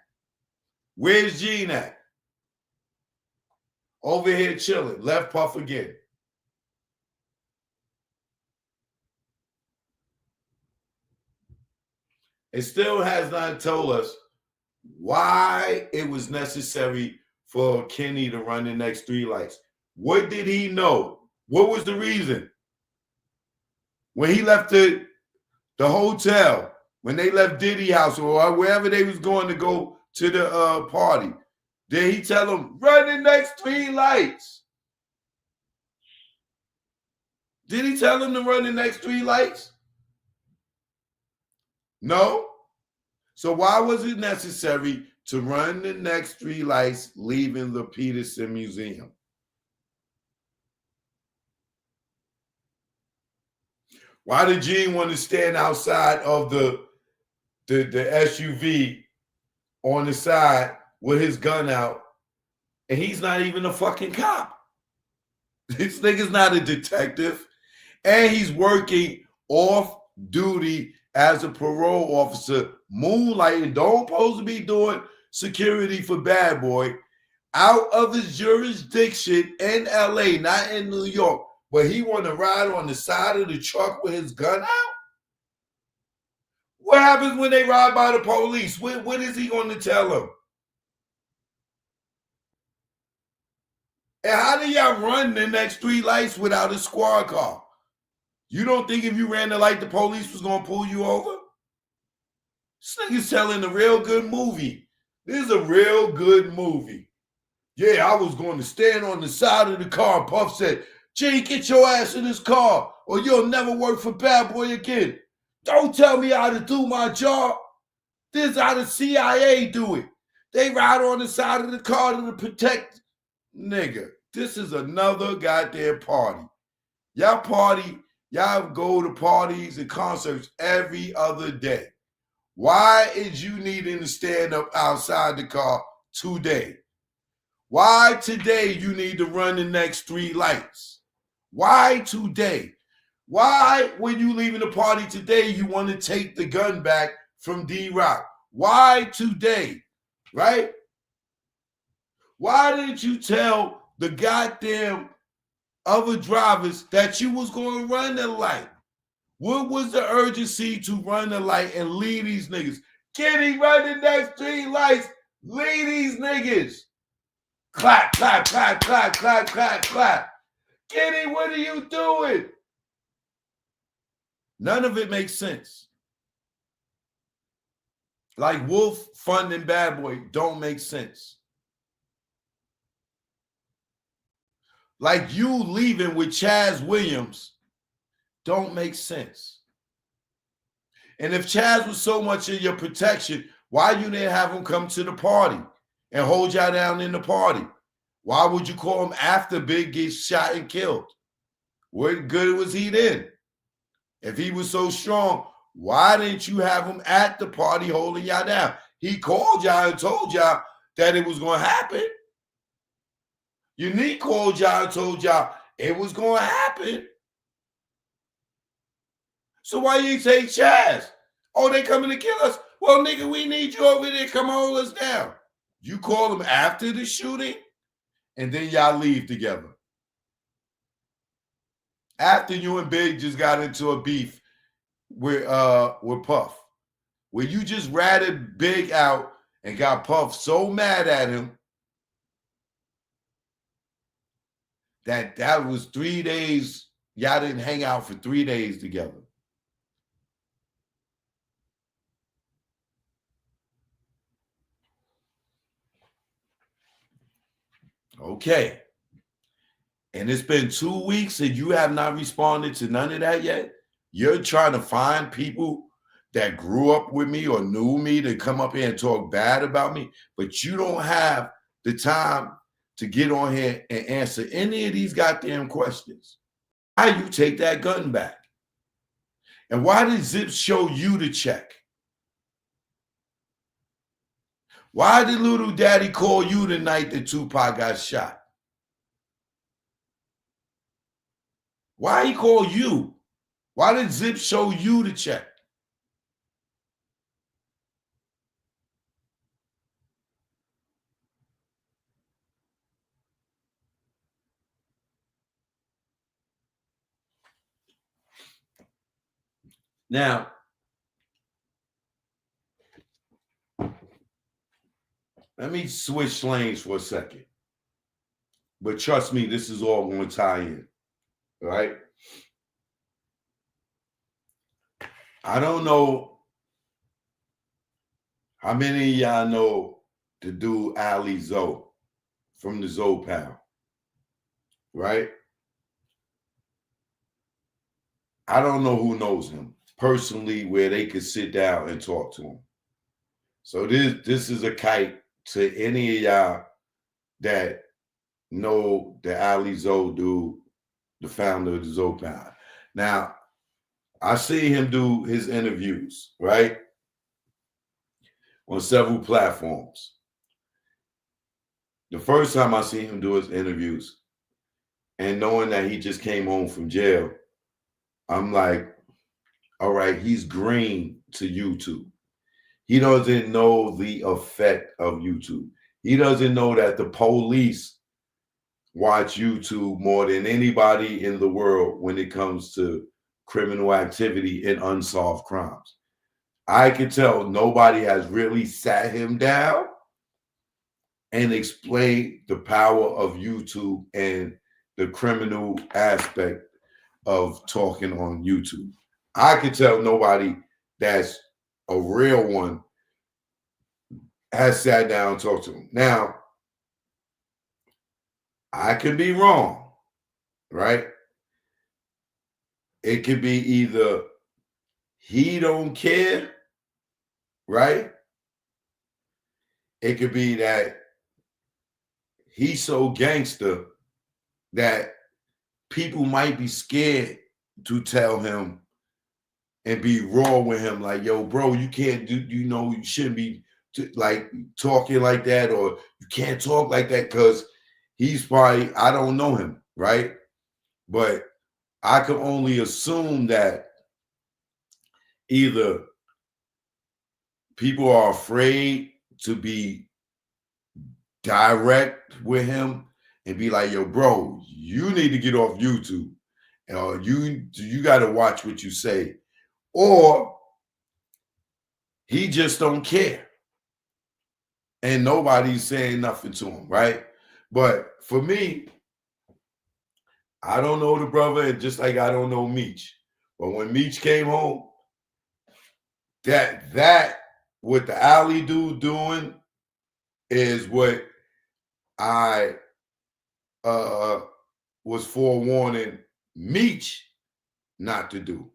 Where's Gene at? Over here chilling. Left Puff again. It still has not told us why it was necessary for Kenny to run the next 3 lights. What did he know? What was the reason? When he left the hotel, when they left Diddy house or wherever they was going to go to the party, did he tell them, run the next 3 lights? Did he tell them to run the next 3 lights? No. So why was it necessary to run the next 3 lights leaving the Peterson Museum? Why did Gene want to stand outside of the SUV on the side with his gun out, and he's not even a fucking cop? This nigga's not a detective, and he's working off duty as a parole officer, moonlighting, don't supposed to be doing security for Bad Boy, out of his jurisdiction in LA, not in New York, but he want to ride on the side of the truck with his gun out? What happens when they ride by the police? What is he going to tell them? And how do y'all run the next 3 lights without a squad car? You don't think if you ran the light, the police was going to pull you over? This nigga's telling a real good movie. This is a real good movie. Yeah, I was going to stand on the side of the car. Puff said, Gene, get your ass in this car or you'll never work for Bad Boy again. Don't tell me how to do my job. This is how the CIA do it. They ride on the side of the car to protect. Nigga, this is another goddamn party. Y'all party, y'all go to parties and concerts every other day. Why is you needing to stand up outside the car today? Why today you need to run the next 3 lights? Why today? Why, when you leaving the party today, you want to take the gun back from D-Rock? Why today, right? Why didn't you tell the goddamn other drivers that you was going to run the light? What was the urgency to run the light and leave these niggas? Kenny, run the next 3 lights. Leave these niggas. Clap, clap, clap, clap, clap, clap, clap. Kenny, what are you doing? None of it makes sense. Like Wolf funding Bad Boy don't make sense. Like you leaving with Chaz Williams don't make sense. And if Chaz was so much in your protection, why you didn't have him come to the party and hold y'all down in the party? Why would you call him after Big gets shot and killed? What good was he then? If he was so strong, why didn't you have him at the party holding y'all down? He called y'all and told y'all that it was going to happen. Unique called y'all and told y'all it was going to happen. So why you say Chaz? Oh, they coming to kill us? Well, nigga, we need you over there. Come hold us down. You call them after the shooting, and then y'all leave together. After you and Big just got into a beef with Puff, where you just ratted Big out and got Puff so mad at him that was 3 days. Y'all didn't hang out for 3 days together. Okay. And it's been 2 weeks and you have not responded to none of that yet? You're trying to find people that grew up with me or knew me to come up here and talk bad about me, but you don't have the time to get on here and answer any of these goddamn questions. Why you take that gun back? And why did Zip show you the check? Why did Little Daddy call you the night that Tupac got shot? Why he call you? Why did Zip show you the check? Now, let me switch lanes for a second. But trust me, this is all going to tie in, right? I don't know how many of y'all know the dude Ali Zoe from the Zoe Pound, right? I don't know who knows him personally where they could sit down and talk to him. So this is a kite to any of y'all that know the Ali Zoe dude, the founder of the Zoe Pound. Now, I see him do his interviews, right? On several platforms. The first time I see him do his interviews and knowing that he just came home from jail, I'm like, all right, he's green to YouTube. He doesn't know the effect of YouTube. He doesn't know that the police watch YouTube more than anybody in the world when it comes to criminal activity and unsolved crimes. I can tell nobody has really sat him down and explained the power of YouTube and the criminal aspect of talking on YouTube. I can tell nobody that's a real one has sat down and talked to him. Now, I could be wrong, right? It could be either he don't care, right? It could be that he's so gangster that people might be scared to tell him and be raw with him, like, yo, bro, you can't do, you shouldn't be like talking like that, or you can't talk like that, because he's probably, I don't know him, right? But I can only assume that either people are afraid to be direct with him and be like, yo, bro, you need to get off YouTube, or you got to watch what you say, or he just don't care and nobody's saying nothing to him, right? But for me, I don't know the brother, and just like I don't know Meech. But when Meech came home, that what the alley dude doing is what I was forewarning Meech not to do,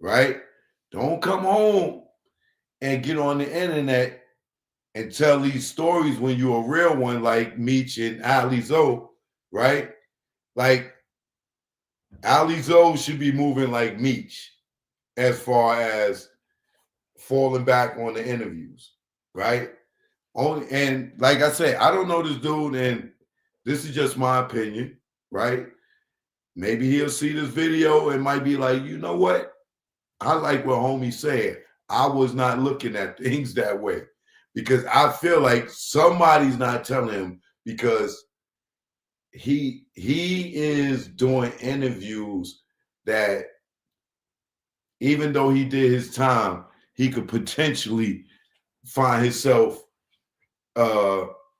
right? Don't come home and get on the internet and tell these stories when you're a real one, like Meech and Ali Zoe, right? Like Ali Zoe should be moving like Meech as far as falling back on the interviews, right? Only, and like I say, I don't know this dude, and this is just my opinion, right? Maybe he'll see this video and might be like, you know what? I like what homie said. I was not looking at things that way, because I feel like somebody's not telling him, because he is doing interviews that, even though he did his time, he could potentially find himself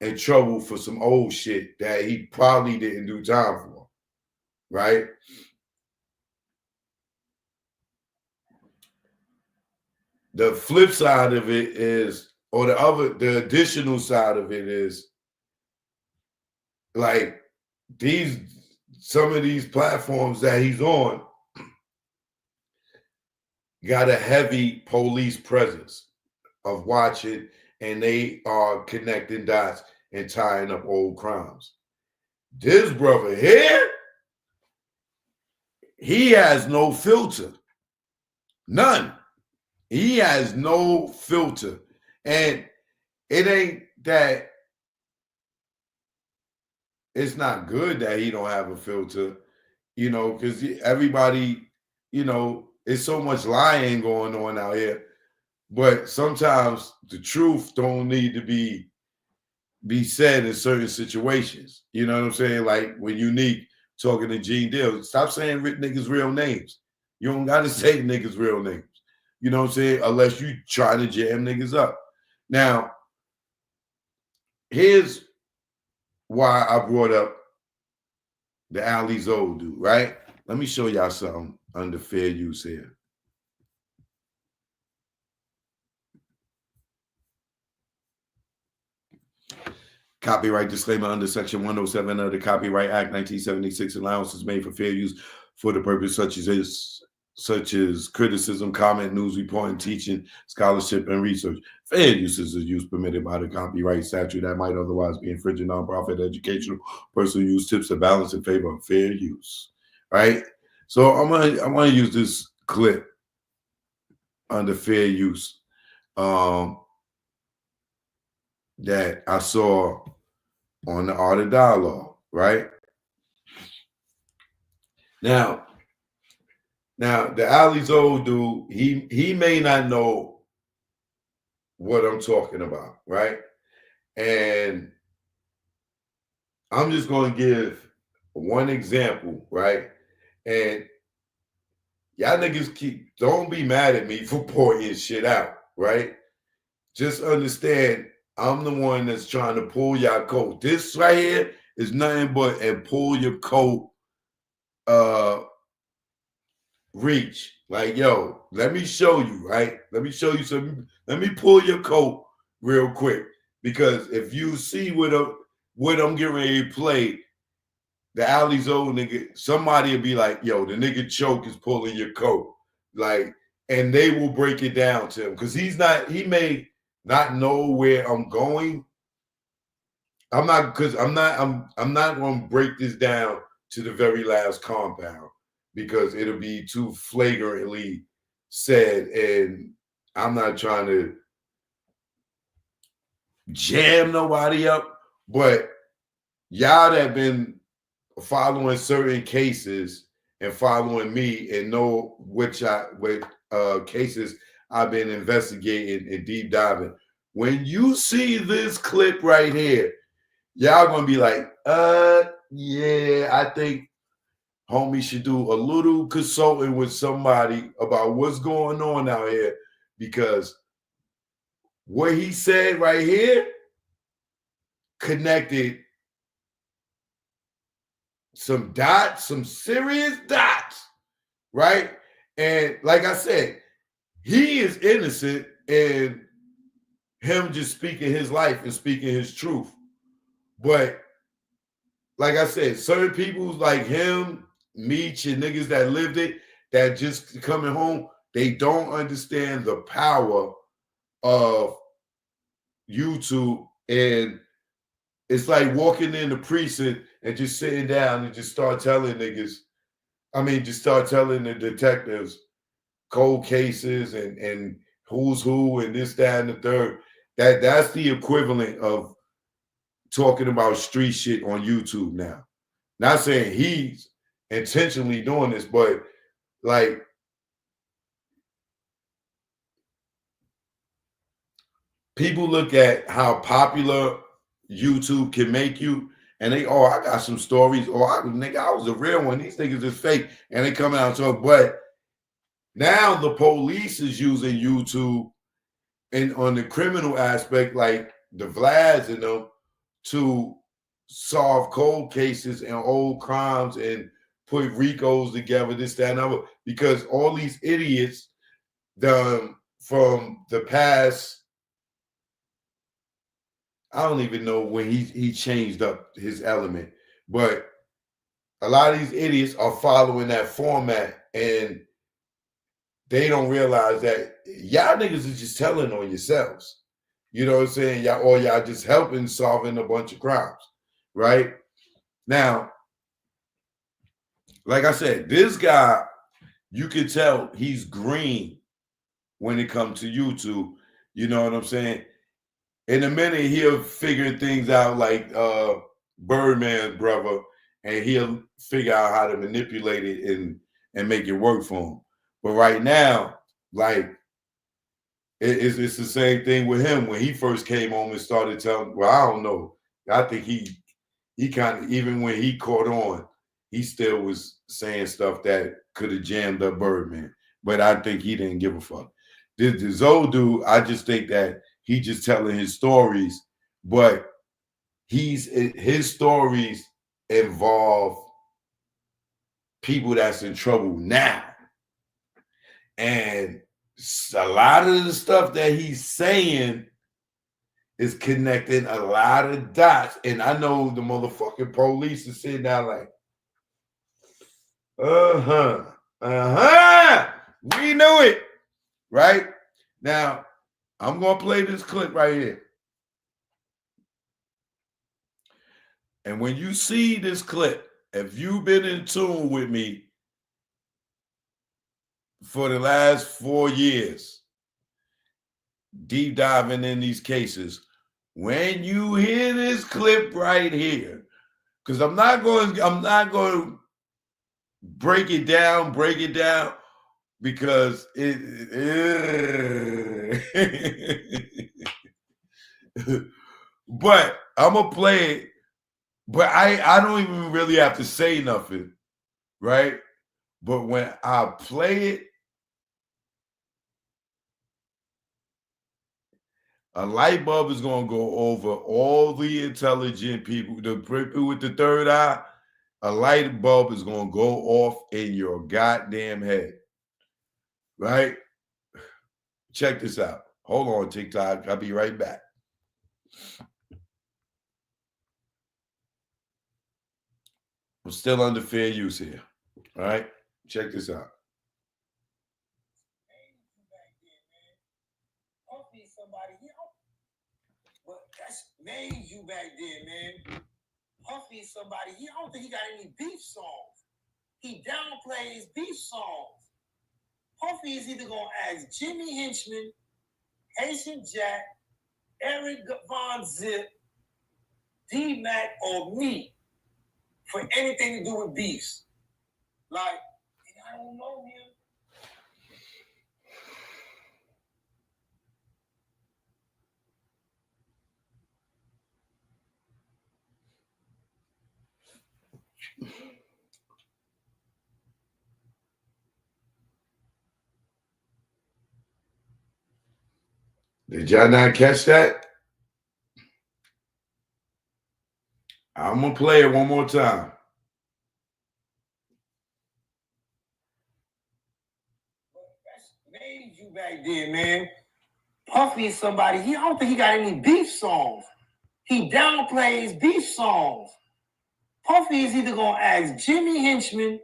in trouble for some old shit that he probably didn't do time for, right? The flip side of it is, or the additional side of it is, like, some of these platforms that he's on got a heavy police presence of watching, and they are connecting dots and tying up old crimes. This brother here, he has no filter. None. He has no filter. And it ain't that it's not good that he don't have a filter, because everybody, it's so much lying going on out here. But sometimes the truth don't need to be said in certain situations. You know what I'm saying? Like when Unique talking to Gene Deal, stop saying niggas' real names. You don't got to say niggas' real names. You know what I'm saying? Unless you try to jam niggas up. Now, here's why I brought up the Ali Zoe dude, right? Let me show y'all something under fair use here. Copyright disclaimer under Section 107 of the Copyright Act 1976. Allowances made for fair use for the purpose such as criticism, comment, news reporting, teaching, scholarship, and research. Fair uses is use permitted by the copyright statute that might otherwise be infringing nonprofit, educational, personal use tips to balance in favor of fair use. Right? So I'm gonna use this clip under fair use that I saw on the Art of Dialogue, right? Now the Ali's old dude, he may not know what I'm talking about, right? And I'm just going to give one example, right? And y'all niggas don't be mad at me for pointing shit out, right? Just understand I'm the one that's trying to pull y'all coat. This right here is nothing but a pull your coat reach. Like, yo, let me show you, right? Let me show you something. Let me pull your coat real quick. Because if you see what I'm getting ready to play, the Ali's old nigga, somebody will be like, yo, the nigga Choke is pulling your coat. Like, and they will break it down to him. Because he may not know where I'm going. I'm not gonna break this down to the very last compound because it'll be too flagrantly said, and I'm not trying to jam nobody up, but y'all that been following certain cases and following me and know what cases I've been investigating and deep diving. When you see this clip right here, y'all gonna be like, yeah, I think homie should do a little consulting with somebody about what's going on out here, because what he said right here connected some dots, some serious dots, right? And like I said, he is innocent in him just speaking his life and speaking his truth. But like I said, certain people like him, Meech, and niggas that lived it, that just coming home, they don't understand the power of YouTube. And it's like walking in the precinct and just sitting down and just start telling niggas, just start telling the detectives cold cases and who's who and this, that, and the third. That's the equivalent of talking about street shit on YouTube now. Not saying he's intentionally doing this, but like people look at how popular YouTube can make you, and they, oh, I got some stories, or I was a real one. These niggas is fake, and they come out and talk. But now the police is using YouTube and on the criminal aspect, like the Vlads and them, to solve cold cases and old crimes and put RICOs together, this, that, and other, because all these idiots from the past, I don't even know when he changed up his element, but a lot of these idiots are following that format, and they don't realize that y'all niggas is just telling on yourselves. You know what I'm saying? Y'all just helping solving a bunch of crimes, right? Now, like I said, this guy, you can tell he's green when it comes to YouTube. You know what I'm saying? In a minute, he'll figure things out like Birdman's brother, and he'll figure out how to manipulate it and make it work for him. But right now, like, it's the same thing with him when he first came home and started telling, well, I don't know. I think he kind of, even when he caught on, he still was saying stuff that could have jammed up Birdman. But I think he didn't give a fuck. This old dude, I just think that he just telling his stories, but his stories involve people that's in trouble now. And a lot of the stuff that he's saying is connecting a lot of dots. And I know the motherfucking police is sitting down like, we knew it. Right? Now, I'm going to play this clip right here. And when you see this clip, if you've been in tune with me for the last 4 years, deep diving in these cases, when you hear this clip right here, because I'm not going to break it down, because but I'm gonna play it. But I don't even really have to say nothing, right? But when I play it, a light bulb is going to go over all the intelligent people, the people with the third eye. A light bulb is going to go off in your goddamn head, right? Check this out. Hold on, TikTok. I'll be right back. I'm still under fair use here. All right? Check this out. That's made you back then, man. Puffy is somebody. I don't think he got any beef songs. He downplayed his beef songs. Puffy is either gonna ask Jimmy Hinchman, Haitian Jack, Eric Von Zip, D-Mac, or me for anything to do with beefs. Like, I don't know him. Did y'all not catch that? I'm going to play it one more time. That's made you back then, man. Puffy is somebody. I don't think he got any beef songs. He downplays beef songs. Puffy is either gonna ask Jimmy Hinchman,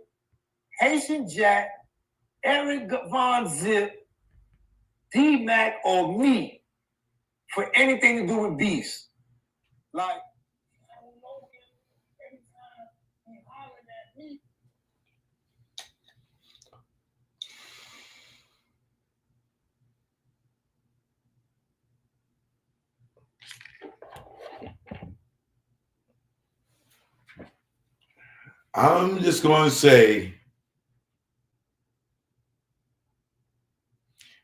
Haitian Jack, Eric Von Zip, D-Mac, or me for anything to do with beefs. Like, I don't know him. Every time he hollering at me. I'm just going to say,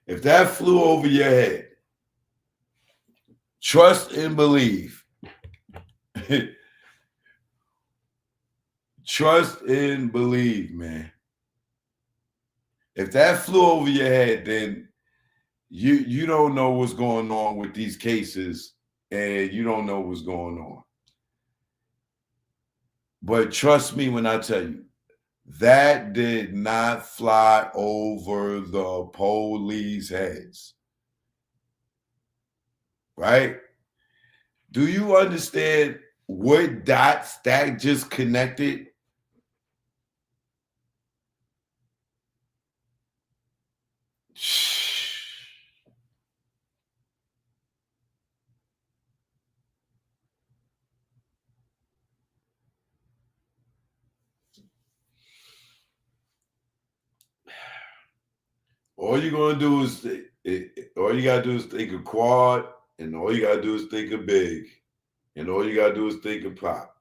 if that flew over your head, trust and believe. Trust and believe, man. If that flew over your head, then you don't know what's going on with these cases, and you don't know what's going on. But trust me when I tell you, that did not fly over the police heads. Right? Do you understand what dots that just connected? All you're gonna do is all you gotta do is think of Quad, and all you gotta do is think of Big, and all you gotta do is think of Pop.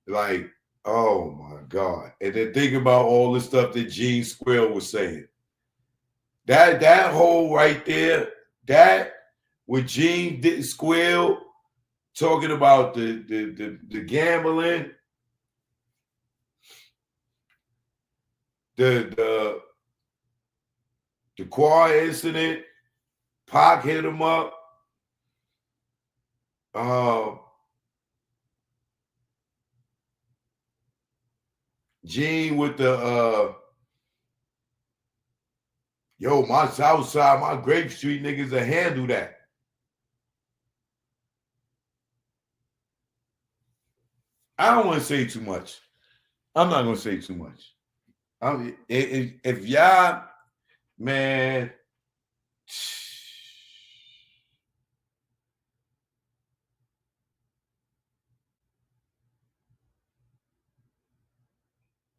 Like, oh my God. And then think about all the stuff that Gene Squill was saying. That whole right there, that with Gene Squill talking about the gambling. the Quad incident, Pac hit him up. Gene with the yo, my South Side, my Grape Street niggas will handle that. I don't want to say too much. I'm not gonna say too much. If y'all, man,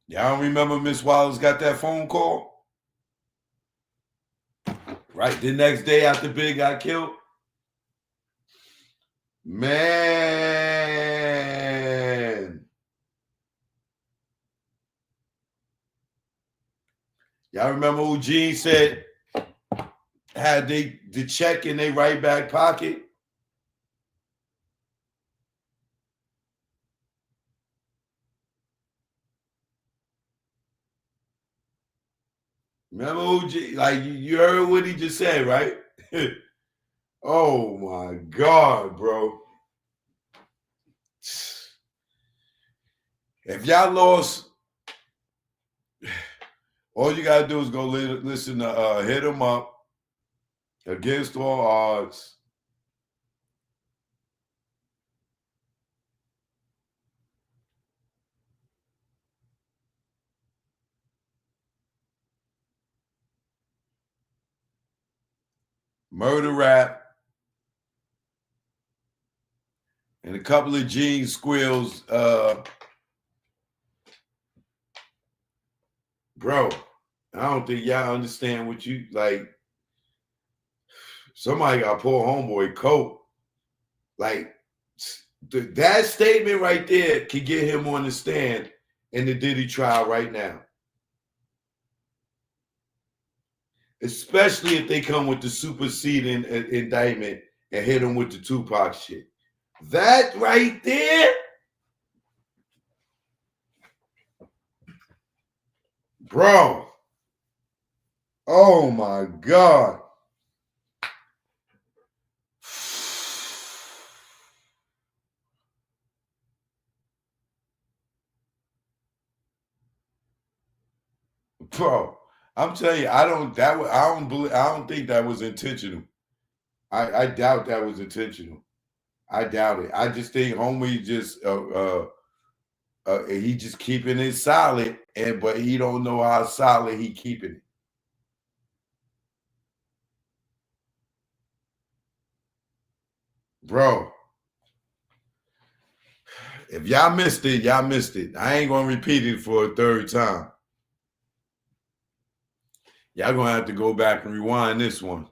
y'all don't remember Miss Wallace got that phone call? Right, the next day after Big got killed? Man. Y'all remember who Gene said had the check in their right back pocket? Remember who Gene, like you heard what he just said, right? Oh my God, bro. If y'all lost, all you gotta do is go listen to Hit 'Em Up, Against All Odds. Murder Rap, and a couple of Gene Squills. Bro, I don't think y'all understand what you like. Somebody got to pull homeboy coat. Like that statement right there can get him on the stand in the Diddy trial right now. Especially if they come with the superseding indictment and hit him with the Tupac shit. That right there, bro. Oh my God. Bro, I'm telling you, I don't think that was intentional. I doubt that was intentional. I doubt it. I just think homie just he just keeping it solid, but he don't know how solid he keeping it. Bro, if y'all missed it, y'all missed it. I ain't gonna repeat it for a third time. Y'all gonna have to go back and rewind this one.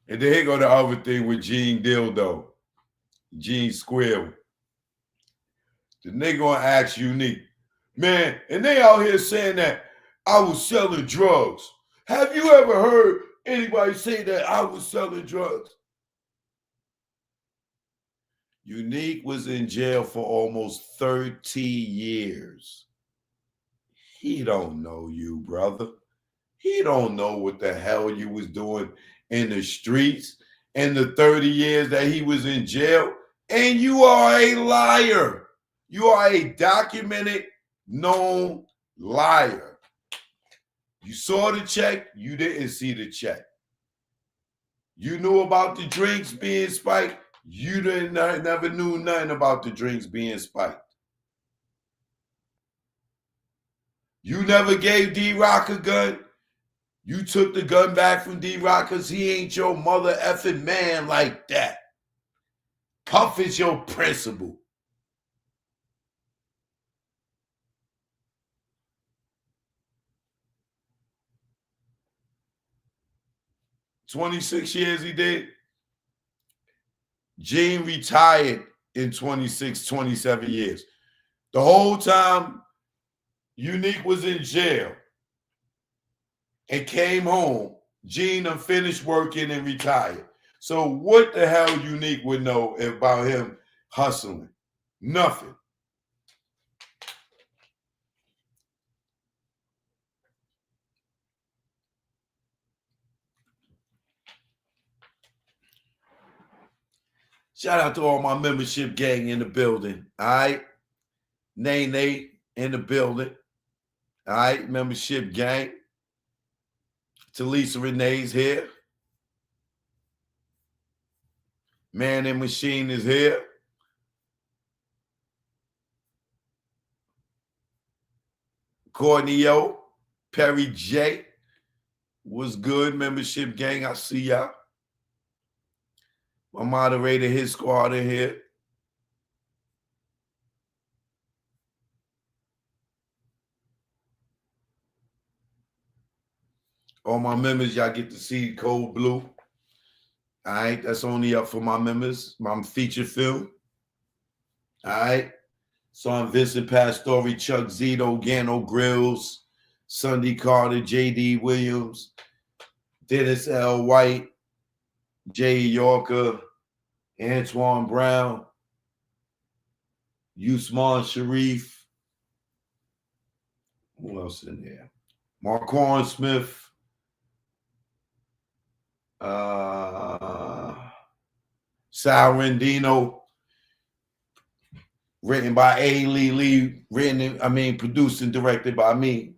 And then here go the other thing with Gene Dealdo, Gene Squill. The nigga gonna ask Unique, man, and they out here saying that I was selling drugs. Have you ever heard anybody say that I was selling drugs? Unique was in jail for almost 30 years. He don't know you, brother. He don't know what the hell you was doing in the streets in the 30 years that he was in jail. And you are a liar. You are a documented, known liar. You saw the check. You didn't see the check. You knew about the drinks being spiked. You never knew nothing about the drinks being spiked. You never gave D-Rock a gun. You took the gun back from D-Rock because he ain't your mother effing man like that. Puff is your principal. "26 years he did. Gene retired in 26, 27 years. The whole time Unique was in jail and came home, Gene done finished working and retired. So what the hell Unique would know about him hustling? Nothing. Shout out to all my membership gang in the building. All right. Nate in the building. All right. Membership gang. Talisa Renee's here. Man and Machine is here. Courtney O. Perry J. Was good, membership gang. I see y'all. My moderator, his squad in here. All my members, y'all get to see Cold Blue. All right, that's only up for my members. My feature film. All right. Son Vincent Pastore, Chuck Zito, Gano Grills, Sunday Carter, J.D. Williams, Dennis L. White, Jay Yorker, Antoine Brown, Usman Sharif. Who else in there? Marquand Smith. Sal Rendino, written by A. Lee, produced and directed by me.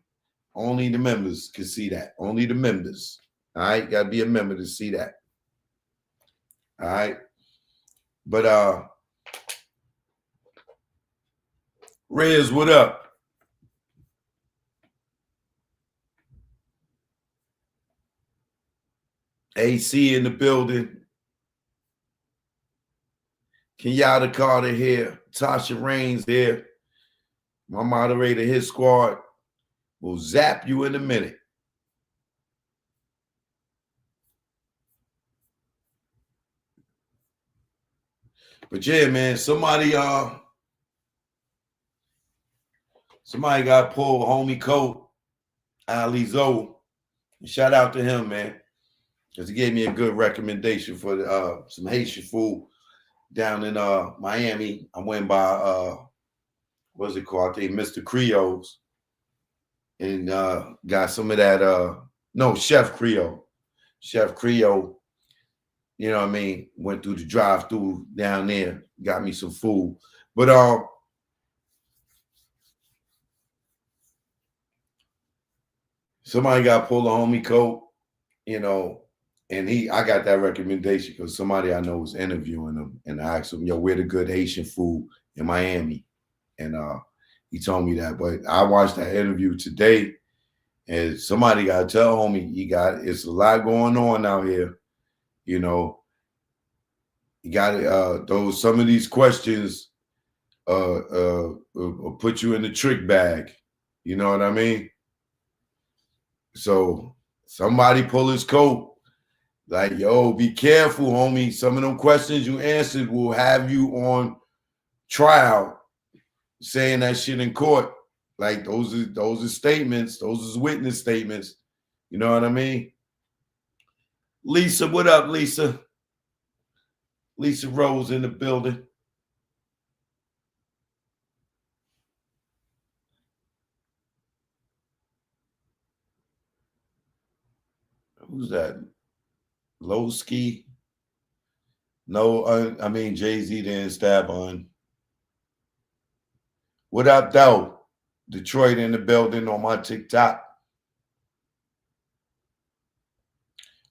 Only the members can see that. Only the members. All right, gotta be a member to see that. All right. But Rez, what up? AC in the building. Kenyatta Carter here. Tasha Raines here. My moderator, his squad will zap you in a minute. But yeah, man, somebody got pulled homie coat, Ali Zoe. Shout out to him, man. Because he gave me a good recommendation for some Haitian food down in Miami. I went by what's it called? I think Mr. Creole's. And got some of that Chef Creole. Chef Creole, you know what I mean? Went through the drive-through down there, got me some food. But somebody got pulled a homie coat, you know, and I got that recommendation because somebody I know was interviewing him, and I asked him, yo, where the good Haitian food in Miami? And he told me that. But I watched that interview today, and somebody got to tell homie, it's a lot going on out here. You know, you got some of these questions put you in the trick bag. You know what I mean? So somebody pull his coat. Like, yo, be careful, homie. Some of them questions you answered will have you on trial saying that shit in court. Like, those are statements. Those are witness statements. You know what I mean? Lisa, what up, Lisa? Lisa Rose in the building. Who's that? Lowski? No, Jay-Z didn't stab on. What up, though? Detroit in the building on my TikTok.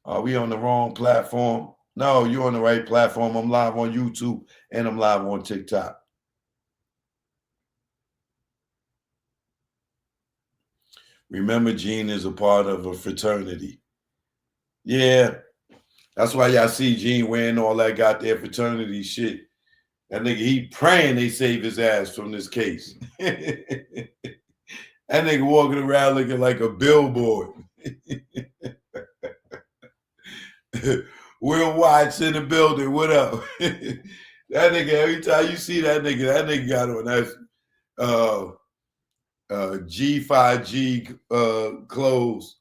Are we on the wrong platform? No, you're on the right platform. I'm live on YouTube and I'm live on TikTok. Remember, Gene is a part of a fraternity. Yeah, that's why y'all see Gene wearing all that goddamn fraternity shit. That nigga, he praying they save his ass from this case. That nigga walking around looking like a billboard. Will Watts in the building. What up? That nigga, every time you see that nigga got on that G5G clothes.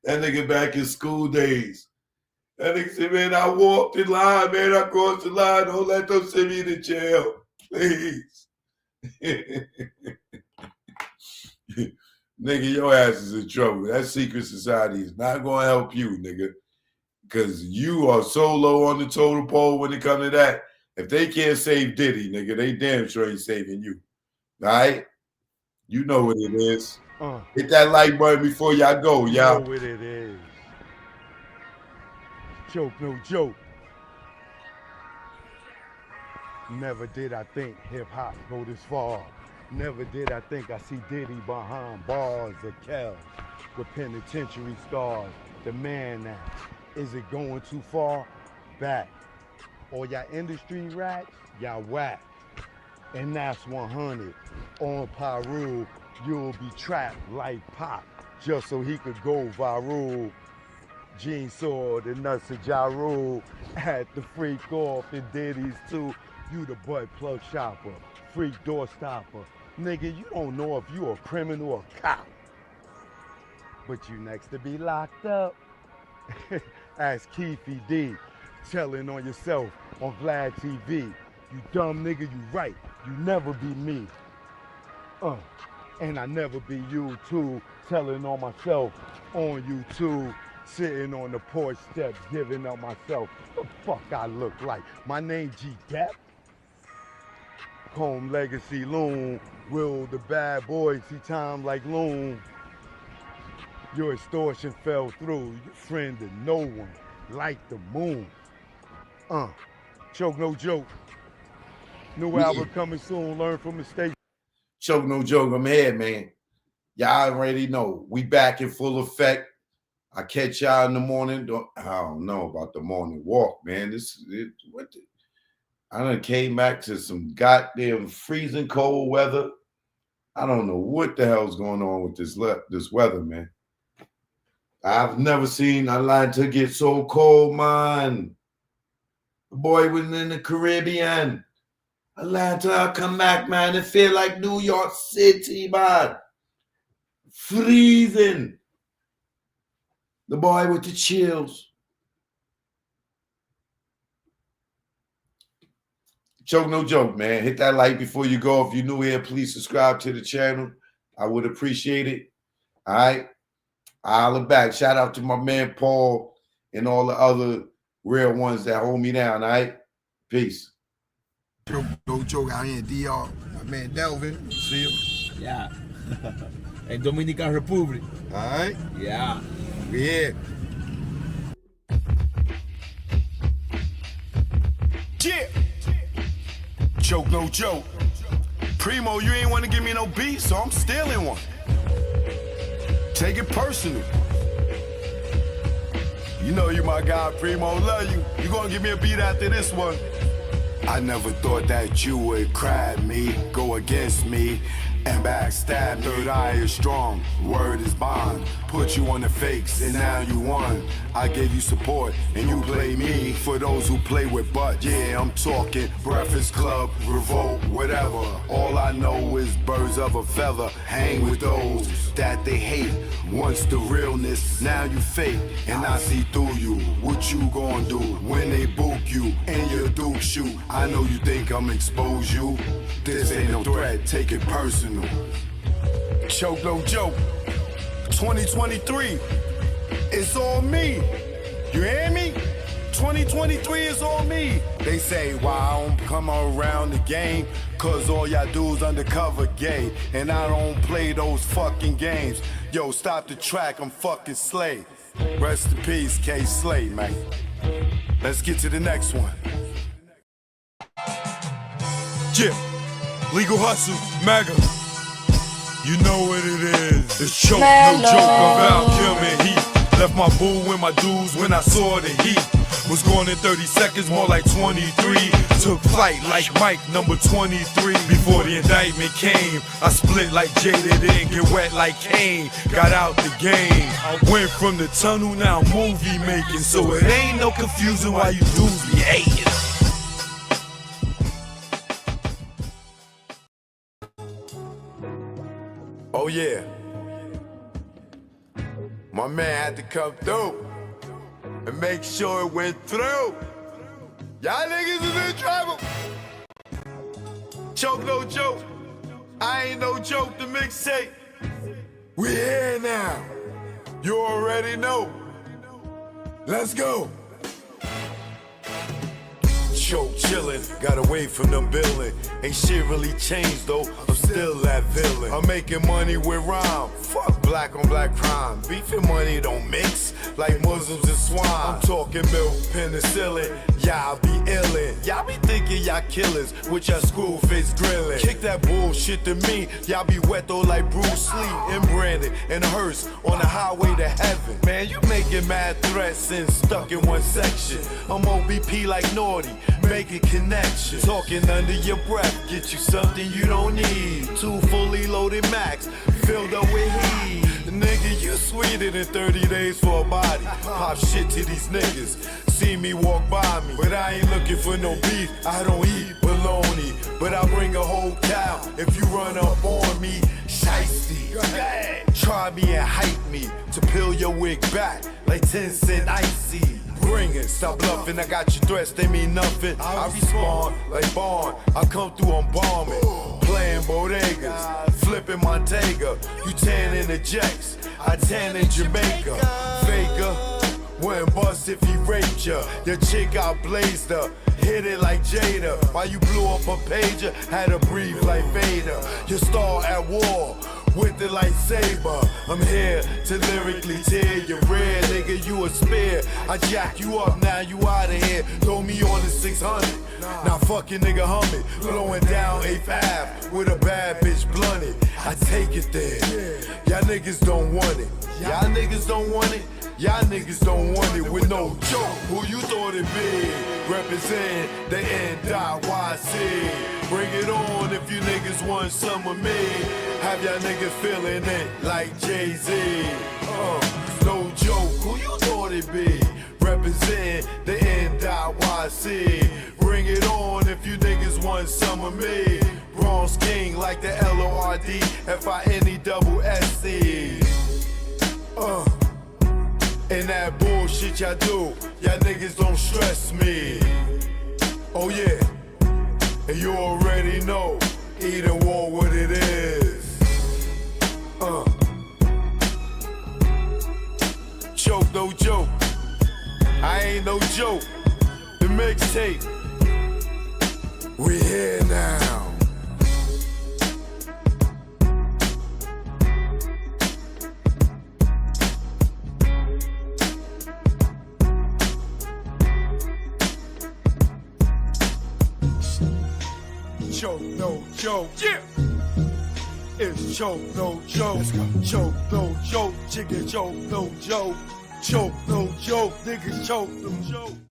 That nigga back in school days. That nigga said, man, I walked in line, man. I crossed the line. Don't let them send me to jail. Please. Nigga, your ass is in trouble. That secret society is not going to help you, nigga. Because you are so low on the totem pole when it comes to that. If they can't save Diddy, nigga, they damn sure ain't saving you. All right? You know what it is. Hit that like button before y'all go, y'all. You know what it is. Joke, no joke. Never did I think hip-hop go this far. Never did I think I see Diddy behind bars of Kel with penitentiary scars. The man now, is it going too far? Back. All y'all industry rats, y'all whack. And that's 100. On Pyru, you'll be trapped like Pop, just so he could go viral. Gene saw the nuts of Ja Rule, had the freak off in Diddy's too. You the butt plug shopper, freak door stopper. Nigga, you don't know if you a criminal or cop. But you next to be locked up. Ask Keefy D, telling on yourself on Vlad TV. You dumb nigga, you right, you never be me. And I never be you too, telling on myself on YouTube. Sitting on the porch steps, giving up myself. The fuck I look like? My name G Depp. Home Legacy Loon. Will the bad boys see time like Loon? Your extortion fell through. Your friend to no one, like the moon. Choke no joke. New album coming soon. Learn from mistakes. Choke no joke. I'm here, man. Y'all already know. We back in full effect. I catch y'all in the morning. I don't know about the morning walk, man. I done came back to some goddamn freezing cold weather. I don't know what the hell's going on with this weather, man. I've never seen Atlanta get so cold, man. The boy was in the Caribbean. Atlanta, I come back, man. It feel like New York City, man. Freezing. The boy with the chills. Choke no joke, man. Hit that like before you go. If you're new here, please subscribe to the channel. I would appreciate it. All right. I'll look back. Shout out to my man Paul and all the other real ones that hold me down. All right. Peace. Choke no joke out here in DR. My man Delvin. See him? Yeah. In Dominican Republic. All right. Yeah. We here. Yeah. Choke no joke. Primo, you ain't want to give me no beat, so I'm stealing one. Take it personal. You know you my guy, Primo, love you. You gonna give me a beat after this one. I never thought that you would cry at me, go against me, and backstab. Third eye is strong, word is bond. Put you on the fakes, and now you won. I gave you support, and you play me. For those who play with butt, yeah, I'm talking Breakfast Club, Revolt, whatever. All I know is birds of a feather. Hang with those that they hate. Once the realness, now you fake, and I see through you. What you gonna do when they book you and your Duke shoot? I know you think I'm expose you. This ain't no threat, take it personal. Choke no joke. 2023, it's on me. You hear me? 2023 is on me. They say, why I don't come around the game? Cause all y'all do is undercover gay. And I don't play those fucking games. Yo, stop the track, I'm fucking Slay. Rest in peace, K Slay, man. Let's get to the next one. Yeah, Legal Hustle, MAGA. You know what it is. It's choke, no joke about Kim and Heat. Left my boo and my dudes when I saw the heat. Was gone in 30 seconds, more like 23. Took flight like Mike, number 23. Before the indictment came, I split like Jada, didn't get wet like Kane. Got out the game. I went from the tunnel, now movie making. So it ain't no confusion why you dudes be hating. Oh yeah, my man had to come through and make sure it went through. Y'all niggas is in trouble. Choke no joke. I ain't no joke, the mixtape. We here now. You already know. Let's go. Choke chillin', got away from the building. Ain't shit really changed though, I'm still that villain. I'm making money with rhyme, fuck black on black crime. Beef and money don't mix, like Muslims and swine. I'm talking milk, penicillin, y'all be illin'. Y'all be thinking y'all killers, with your screw face grillin'. Kick that bullshit to me, y'all be wet though like Bruce Lee. And Brandon and Hearst on the highway to heaven. Man, you making mad threats and stuck in one section. I'm OBP like Naughty, making connections. Talking under your breath, get you something you don't need. 2 fully loaded Max, filled up with heat. Nigga, you sweeter than 30 days for a body. Pop shit to these niggas, see me walk by me. But I ain't looking for no beef, I don't eat bologna. But I bring a whole cow if you run up on me. Shiesty, try me and hype me to peel your wig back like 10 cent icy. Bring it, stop bluffing, I got your threats, they mean nothing. I respond like Bond, I come through, I'm bombing. Playing bodegas, flipping Montega. You tan in the Jacks, I tan in Jamaica. Faker, wouldn't bust if he raped ya. Your chick got blazed up, hit it like Jada. While you blew up a pager, had to breathe like Vader. Your star at war, with the lightsaber. I'm here to lyrically tear your red, nigga, you a spear. I jack you up, now you out of here. Throw me on the 600. Now fucking nigga humming, blowing down 8th Ave with a bad bitch blunted. I take it there. Y'all niggas don't want it. Y'all niggas don't want it. Y'all niggas don't want it with no joke. Who you thought it be? Represent the NYC. Bring it on if you niggas want some of me. Have y'all niggas feeling it like Jay-Z. No joke. Who you thought it be? Represent the NYC. Bring it on if you niggas want some of me. Bronx King like the LORDFINESSE. And that bullshit y'all do, y'all niggas don't stress me. Oh yeah, and you already know, either war what it is. Choke no joke, I ain't no joke. The mixtape, we here now. Choke no joke, yeah. It's choke no joke. Choke no joke, chicken choke no joke. Choke no joke, niggas choke no joke.